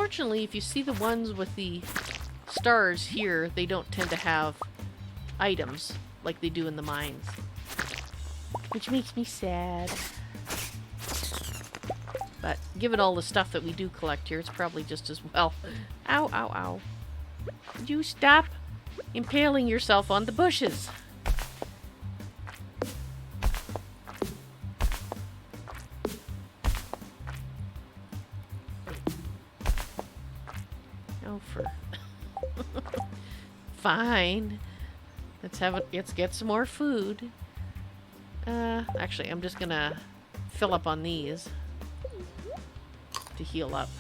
Speaker 1: Unfortunately, if you see the ones with the stars here, they don't tend to have items like they do in the mines. Which makes me sad. But given all the stuff that we do collect here, it's probably just as well. Ow, ow, ow. Would you stop impaling yourself on the bushes? Oh, for... Fine. Let's get some more food. Actually, I'm just gonna fill up on these to heal up.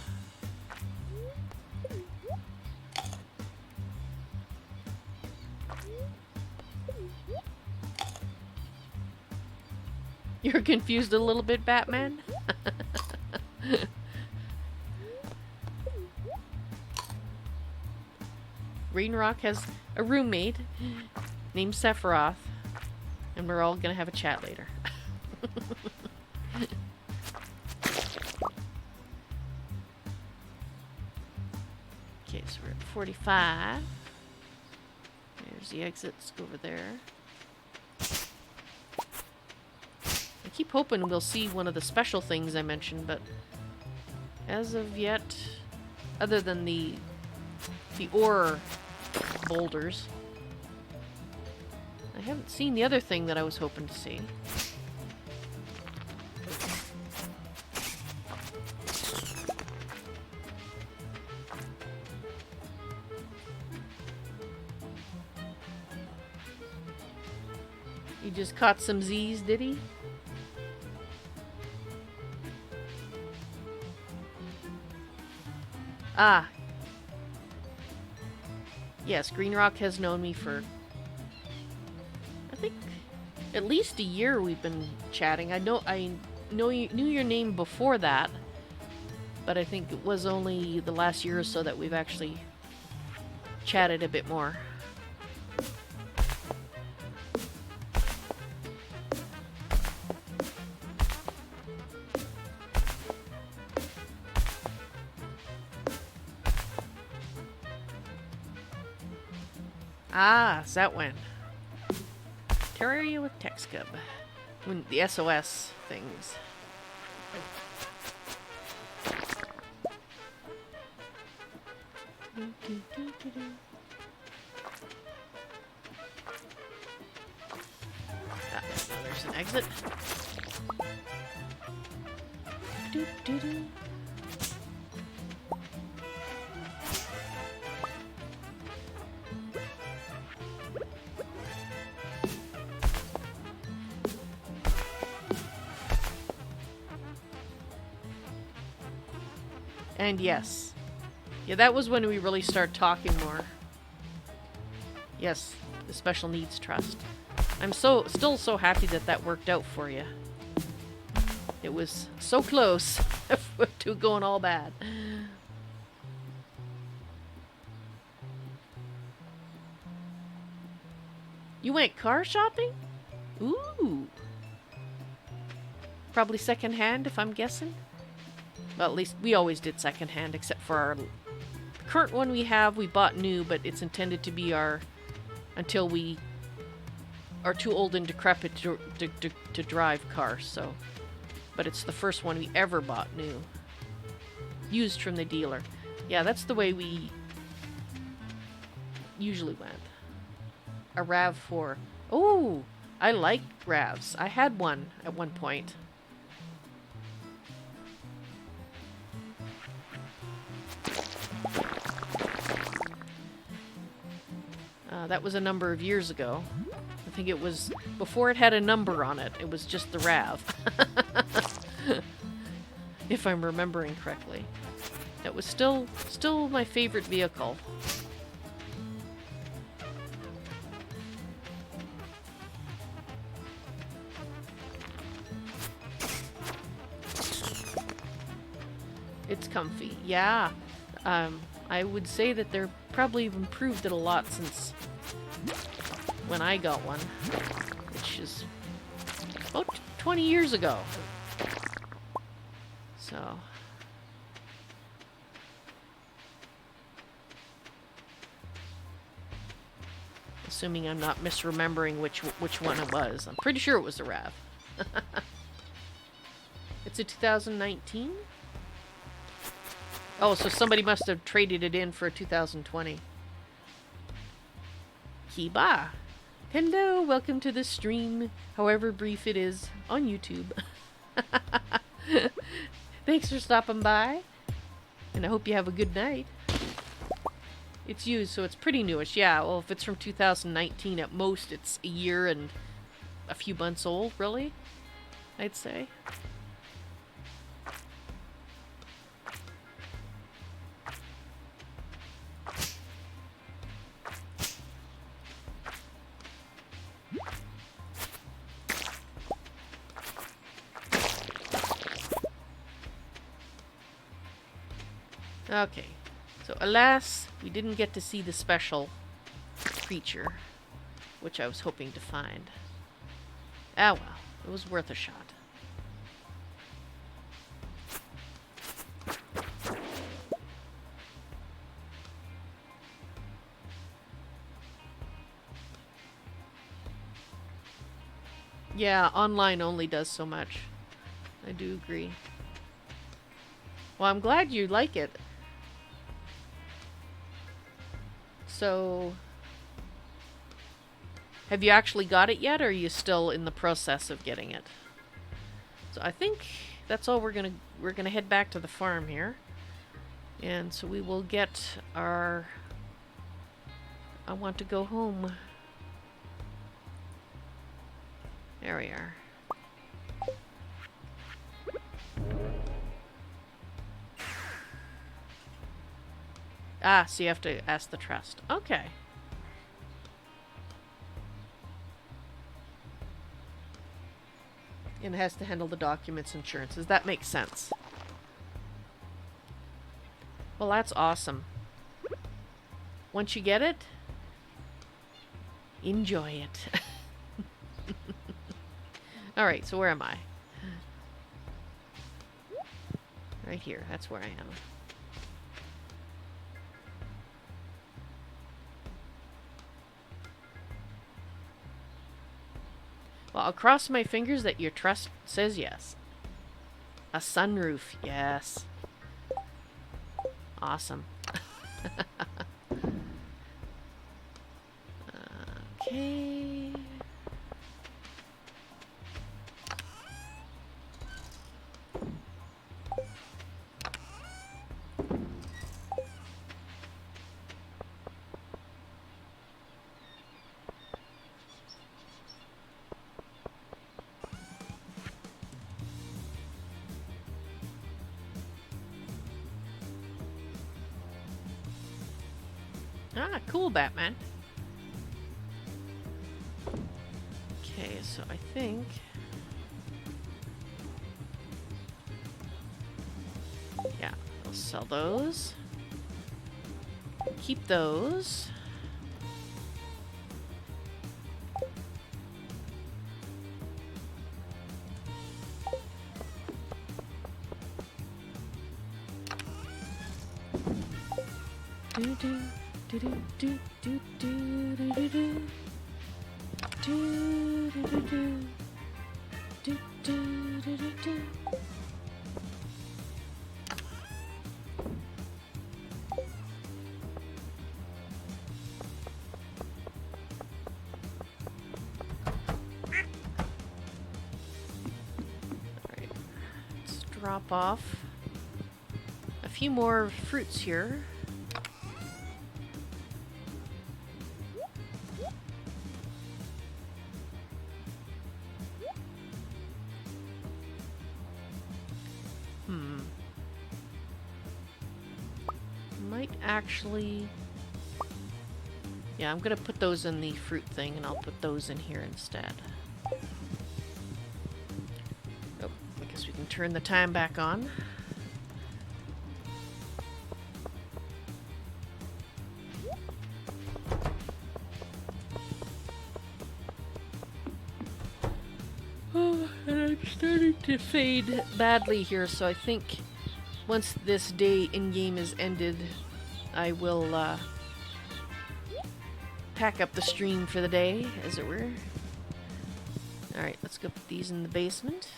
Speaker 1: You're confused a little bit, Batman? Green Rock has a roommate named Sephiroth, and we're all gonna have a chat later. Okay, so we're at 45. There's the exit. Let's go over there. I keep hoping we'll see one of the special things I mentioned, but as of yet, other than the ore boulders, I haven't seen the other thing that I was hoping to see. He just caught some Z's, did he? Ah. Yes, Green Rock has known me for, I think, at least a year we've been chatting. I knew your name before that, but I think it was only the last year or so that we've actually chatted a bit more. Ah, is that when? Terraria with TechScub. When the SOS things. Ah, now there's an exit. And yes. Yeah, that was when we really started talking more. Yes, the Special Needs Trust. I'm still so happy that that worked out for you. It was so close to going all bad. You went car shopping? Ooh. Probably secondhand, if I'm guessing. Well, at least we always did secondhand, except for our current one we have. We bought new, but it's intended to be our until we are too old and decrepit to drive cars. So, but it's the first one we ever bought new, used from the dealer. Yeah, that's the way we usually went. A RAV4. Oh, I like RAVs. I had one at one point. That was a number of years ago. I think it was before it had a number on it. It was just the RAV. If I'm remembering correctly. That was still my favorite vehicle. It's comfy. Yeah. I would say that they're probably improved it a lot since when I got one, which is about 20 years ago. So, Assuming I'm not misremembering which one it was. I'm pretty sure it was a Rav. It's a 2019? Oh, so somebody must have traded it in for a 2020. Kiba! Hello, welcome to the stream, however brief it is, on YouTube. Thanks for stopping by, and I hope you have a good night. It's used, so it's pretty newish. Yeah, well, if it's from 2019, at most it's a year and a few months old, really, I'd say. Okay, so alas, we didn't get to see the special creature, which I was hoping to find. Ah well, it was worth a shot. Yeah, online only does so much. I do agree. Well, I'm glad you like it. So, have you actually got it yet, or are you still in the process of getting it? So I think that's all we're gonna head back to the farm here. And so we will get our I want to go home. There we are. Ah, so you have to ask the trust. Okay. And it has to handle the documents, insurances. That makes sense. Well, that's awesome. Once you get it, enjoy it. Alright, so where am I? Right here, that's where I am. Well, I'll cross my fingers that your trust says yes. A sunroof, yes. Awesome. Okay. Ah, cool, Batman. Okay, so I think... yeah, I'll sell those. Keep those. Do-do. Do do do do do do do do do do do do do do do do. Alright, let's drop off a few more fruits here. Actually, yeah, I'm gonna put those in the fruit thing, and I'll put those in here instead. Oh, I guess we can turn the time back on. Oh, and I'm starting to fade badly here, so I think once this day in-game is ended, I will pack up the stream for the day, as it were. Alright, let's go put these in the basement.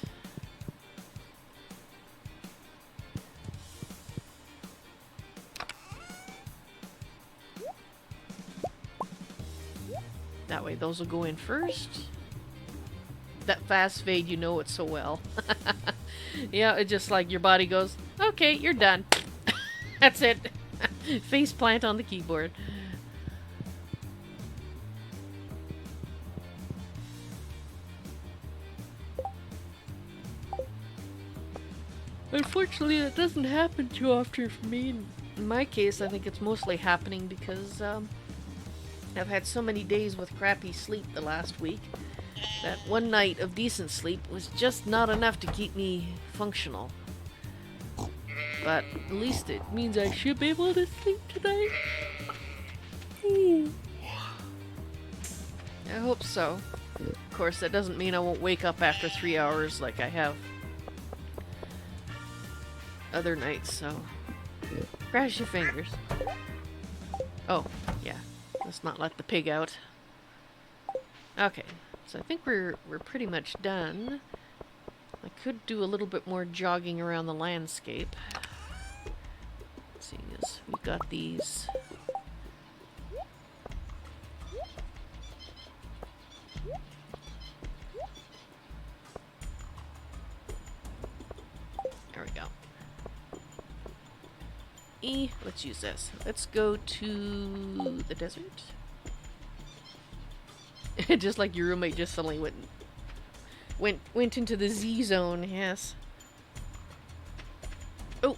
Speaker 1: That way those will go in first. That fast fade, you know it so well. Yeah, it's just like your body goes, okay, you're done. That's it. Face plant on the keyboard. Unfortunately, that doesn't happen too often for me. In my case, I think it's mostly happening because I've had so many days with crappy sleep the last week that one night of decent sleep was just not enough to keep me functional. But at least it means I should be able to sleep tonight. I hope so. Of course, that doesn't mean I won't wake up after 3 hours like I have other nights, so cross your fingers. Oh, yeah. Let's not let the pig out. Okay, so I think we're pretty much done. I could do a little bit more jogging around the landscape. Seeing as we've got these. There we go. Let's use this. Let's go to the desert. Just like your roommate just suddenly went into the Z zone, yes. Oh,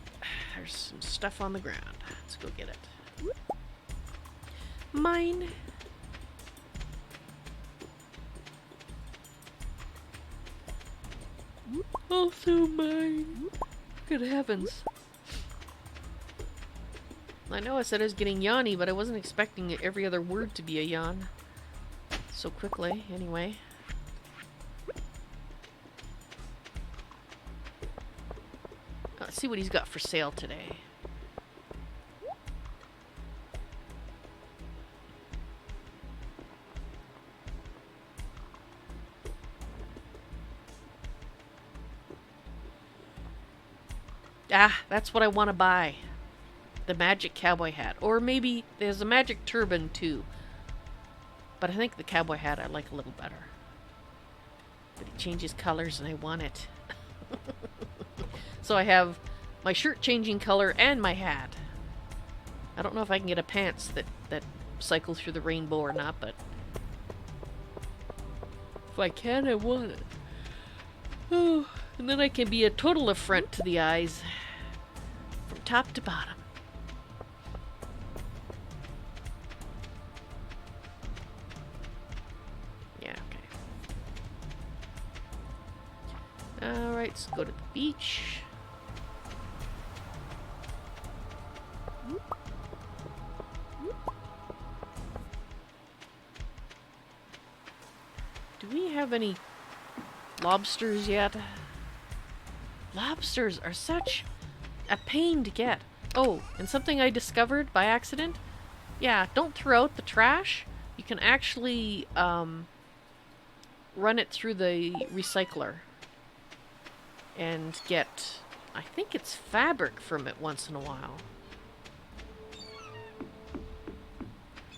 Speaker 1: there's some stuff on the ground. Let's go get it. Mine. Also mine. Good heavens. I know I said I was getting yawny, but I wasn't expecting every other word to be a yawn. So quickly, anyway. Let's see what he's got for sale today. Ah, that's what I want to buy. The magic cowboy hat. Or maybe there's a magic turban too. But I think the cowboy hat I like a little better. But it changes colors and I want it. So I have my shirt changing color and my hat. I don't know if I can get a pants that cycle through the rainbow or not, but if I can, I want it. Oh, and then I can be a total affront to the eyes from top to bottom. Alright, let's go to the beach. Do we have any lobsters yet? Lobsters are such a pain to get. Oh, and something I discovered by accident. Yeah, don't throw out the trash. You can actually run it through the recycler. And get, I think it's fabric from it once in a while.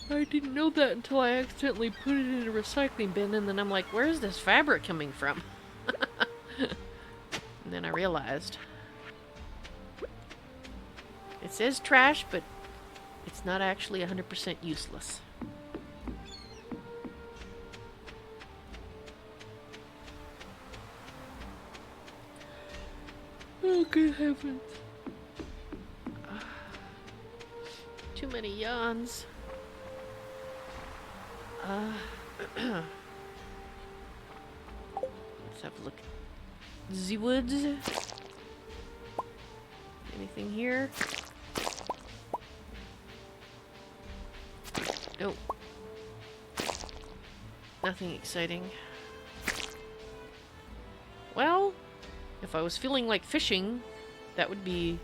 Speaker 1: I didn't know that until I accidentally put it in a recycling bin, and then I'm like, where is this fabric coming from? And then I realized. It says trash, but it's not actually 100% useless. Oh, good heavens. Too many yawns. Let's have a look. The woods. Anything here? Nope. Nothing exciting. Well, if I was feeling like fishing, that would be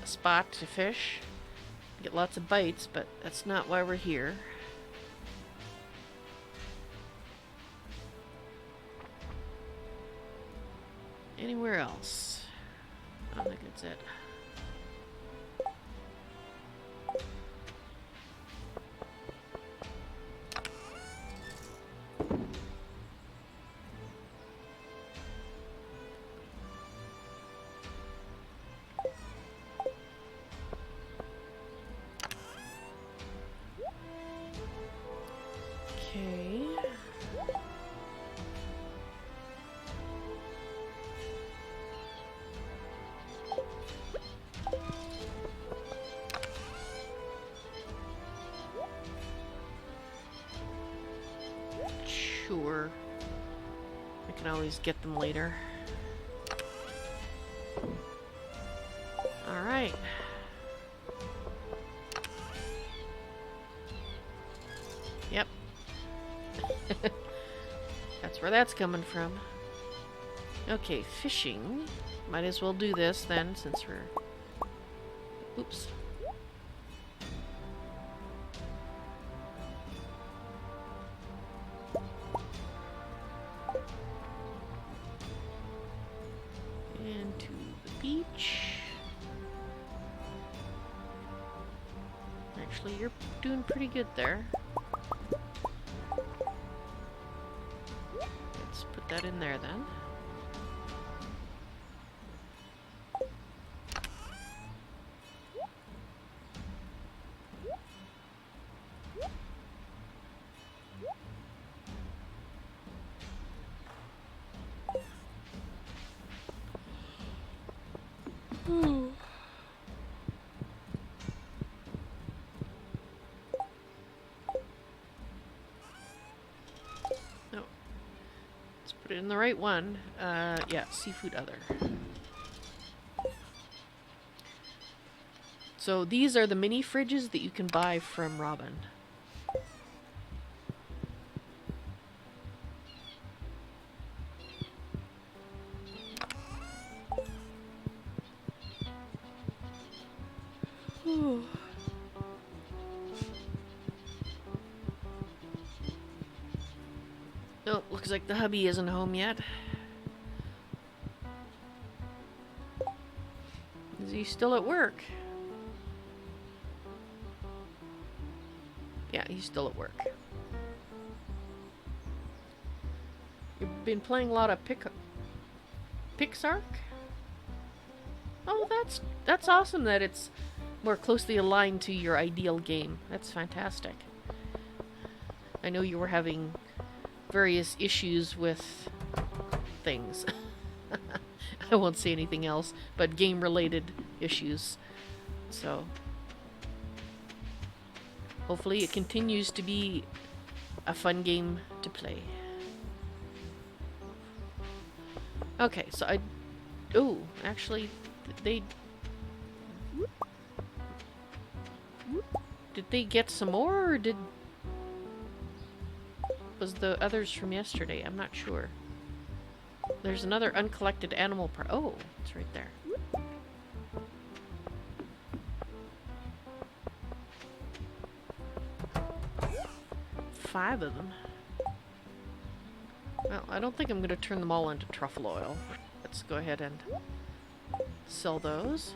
Speaker 1: a spot to fish. Get lots of bites, but that's not why we're here. Anywhere else? I think that's it. Okay. Sure. I can always get them later. Alright. Yep. That's where that's coming from. Okay, fishing. Might as well do this then, since we're... Oops. And to the beach. Actually, you're doing pretty good there. Let's put that in there then. Put it in the right one. Yeah, seafood other. So these are the mini fridges that you can buy from Robin. Oh, looks like the hubby isn't home yet. Is he still at work? Yeah, he's still at work. You've been playing a lot of Pixark? Oh, that's awesome that it's more closely aligned to your ideal game. That's fantastic. I know you were having various issues with things. I won't say anything else, but game-related issues. So, hopefully it continues to be a fun game to play. Okay, so oh, actually, did they get some more, or was the others from yesterday? I'm not sure. There's another uncollected animal part. Oh, it's right there. Five of them. Well, I don't think I'm going to turn them all into truffle oil. Let's go ahead and sell those.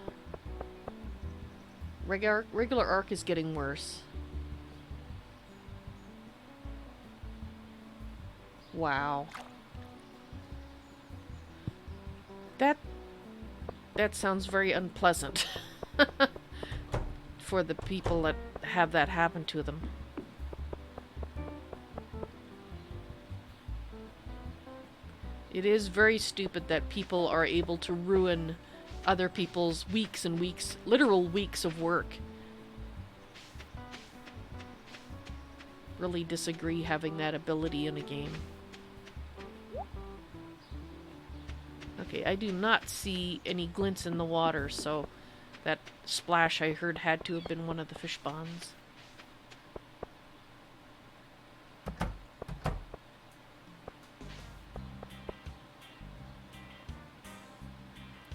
Speaker 1: Regular arc is getting worse. Wow. That sounds very unpleasant for the people that have that happen to them. It is very stupid that people are able to ruin other people's weeks and weeks, literal weeks of work. Really disagree having that ability in a game. Okay, I do not see any glints in the water, so that splash I heard had to have been one of the fish spawns.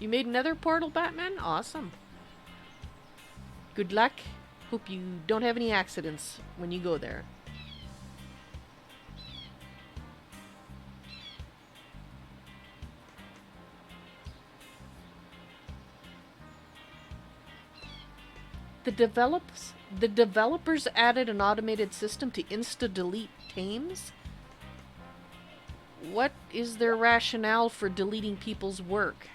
Speaker 1: You made another portal, Batman? Awesome. Good luck. Hope you don't have any accidents when you go there. the developers added an automated system to insta-delete tames? What is their rationale for deleting people's work?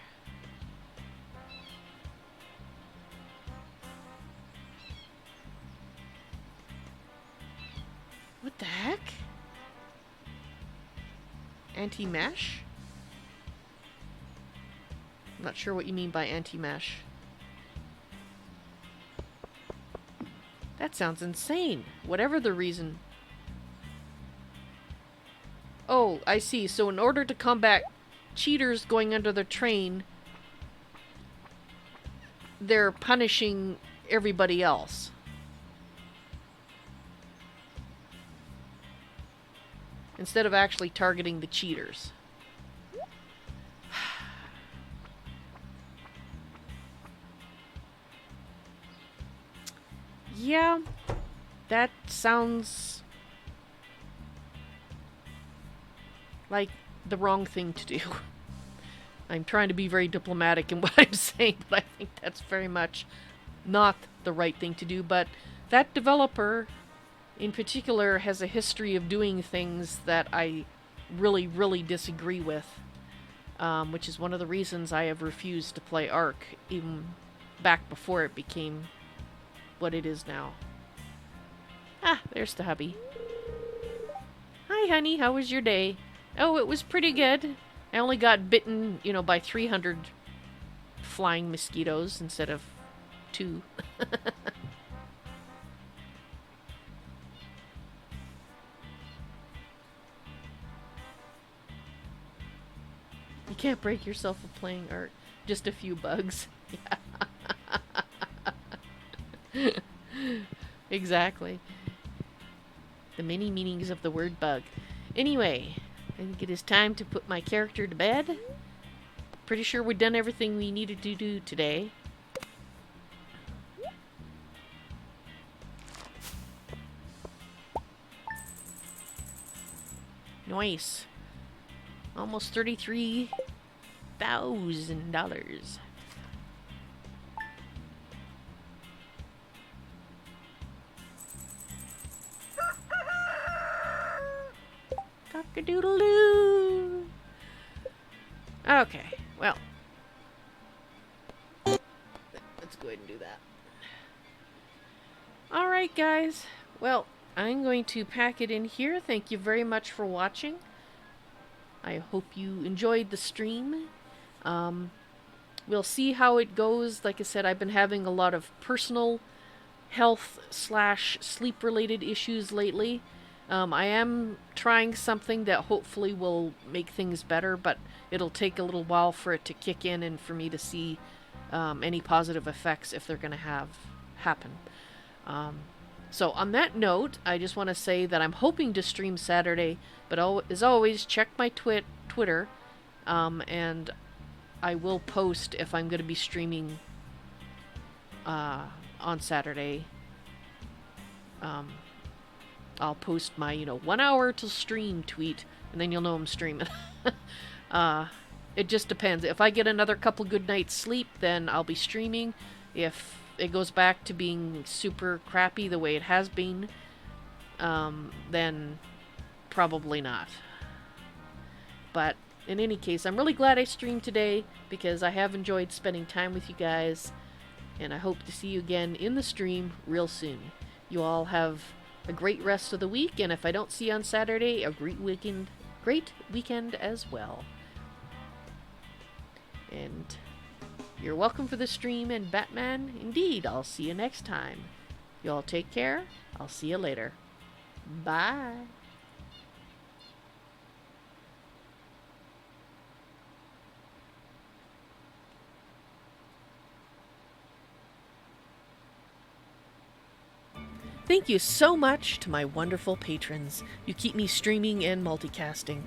Speaker 1: What the heck? Anti-mesh? I'm not sure what you mean by anti-mesh. That sounds insane. Whatever the reason. Oh, I see. So in order to combat cheaters going under the train, they're punishing everybody else. Instead of actually targeting the cheaters. Yeah, that sounds like the wrong thing to do. I'm trying to be very diplomatic in what I'm saying, but I think that's very much not the right thing to do. But that developer in particular has a history of doing things that I really, really disagree with, which is one of the reasons I have refused to play Ark, even back before it became what it is now. Ah, there's the hubby. Hi, honey. How was your day? Oh, it was pretty good. I only got bitten, you know, by 300 flying mosquitoes instead of 2. You can't break yourself with playing Ark. Just a few bugs. Yeah. Exactly. The many meanings of the word bug. Anyway, I think it is time to put my character to bed. Pretty sure we've done everything we needed to do today. Nice. Almost $33,000. Cock-a-doodle-doo. Okay, well. Let's go ahead and do that. Alright, guys. Well, I'm going to pack it in here. Thank you very much for watching. I hope you enjoyed the stream. We'll see how it goes. Like I said, I've been having a lot of personal health / sleep related issues lately. I am trying something that hopefully will make things better, but it'll take a little while for it to kick in and for me to see any positive effects if they're going to happen. So on that note, I just want to say that I'm hoping to stream Saturday, but as always, check my Twitter, and I will post if I'm going to be streaming on Saturday. I'll post my, 1 hour till stream tweet, and then you'll know I'm streaming. It just depends. If I get another couple good nights sleep, then I'll be streaming. If it goes back to being super crappy the way it has been, then probably not. But in any case, I'm really glad I streamed today because I have enjoyed spending time with you guys, and I hope to see you again in the stream real soon. You all have a great rest of the week, and if I don't see you on Saturday, a great weekend as well. And you're welcome for the stream, and Batman, indeed, I'll see you next time. You all take care. I'll see you later. Bye. Thank you so much to my wonderful patrons. You keep me streaming and multicasting.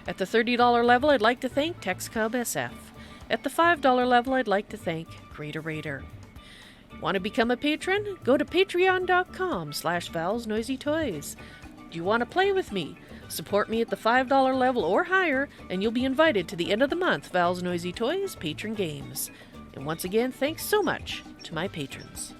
Speaker 1: At the $30 level, I'd like to thank TexCubSF. At the $5 level, I'd like to thank Greater Raider. Want to become a patron? Go to patreon.com/ValsNoisyToys. Do you want to play with me? Support me at the $5 level or higher, and you'll be invited to the end of the month Vals Noisy Toys Patron Games. And once again, thanks so much to my patrons.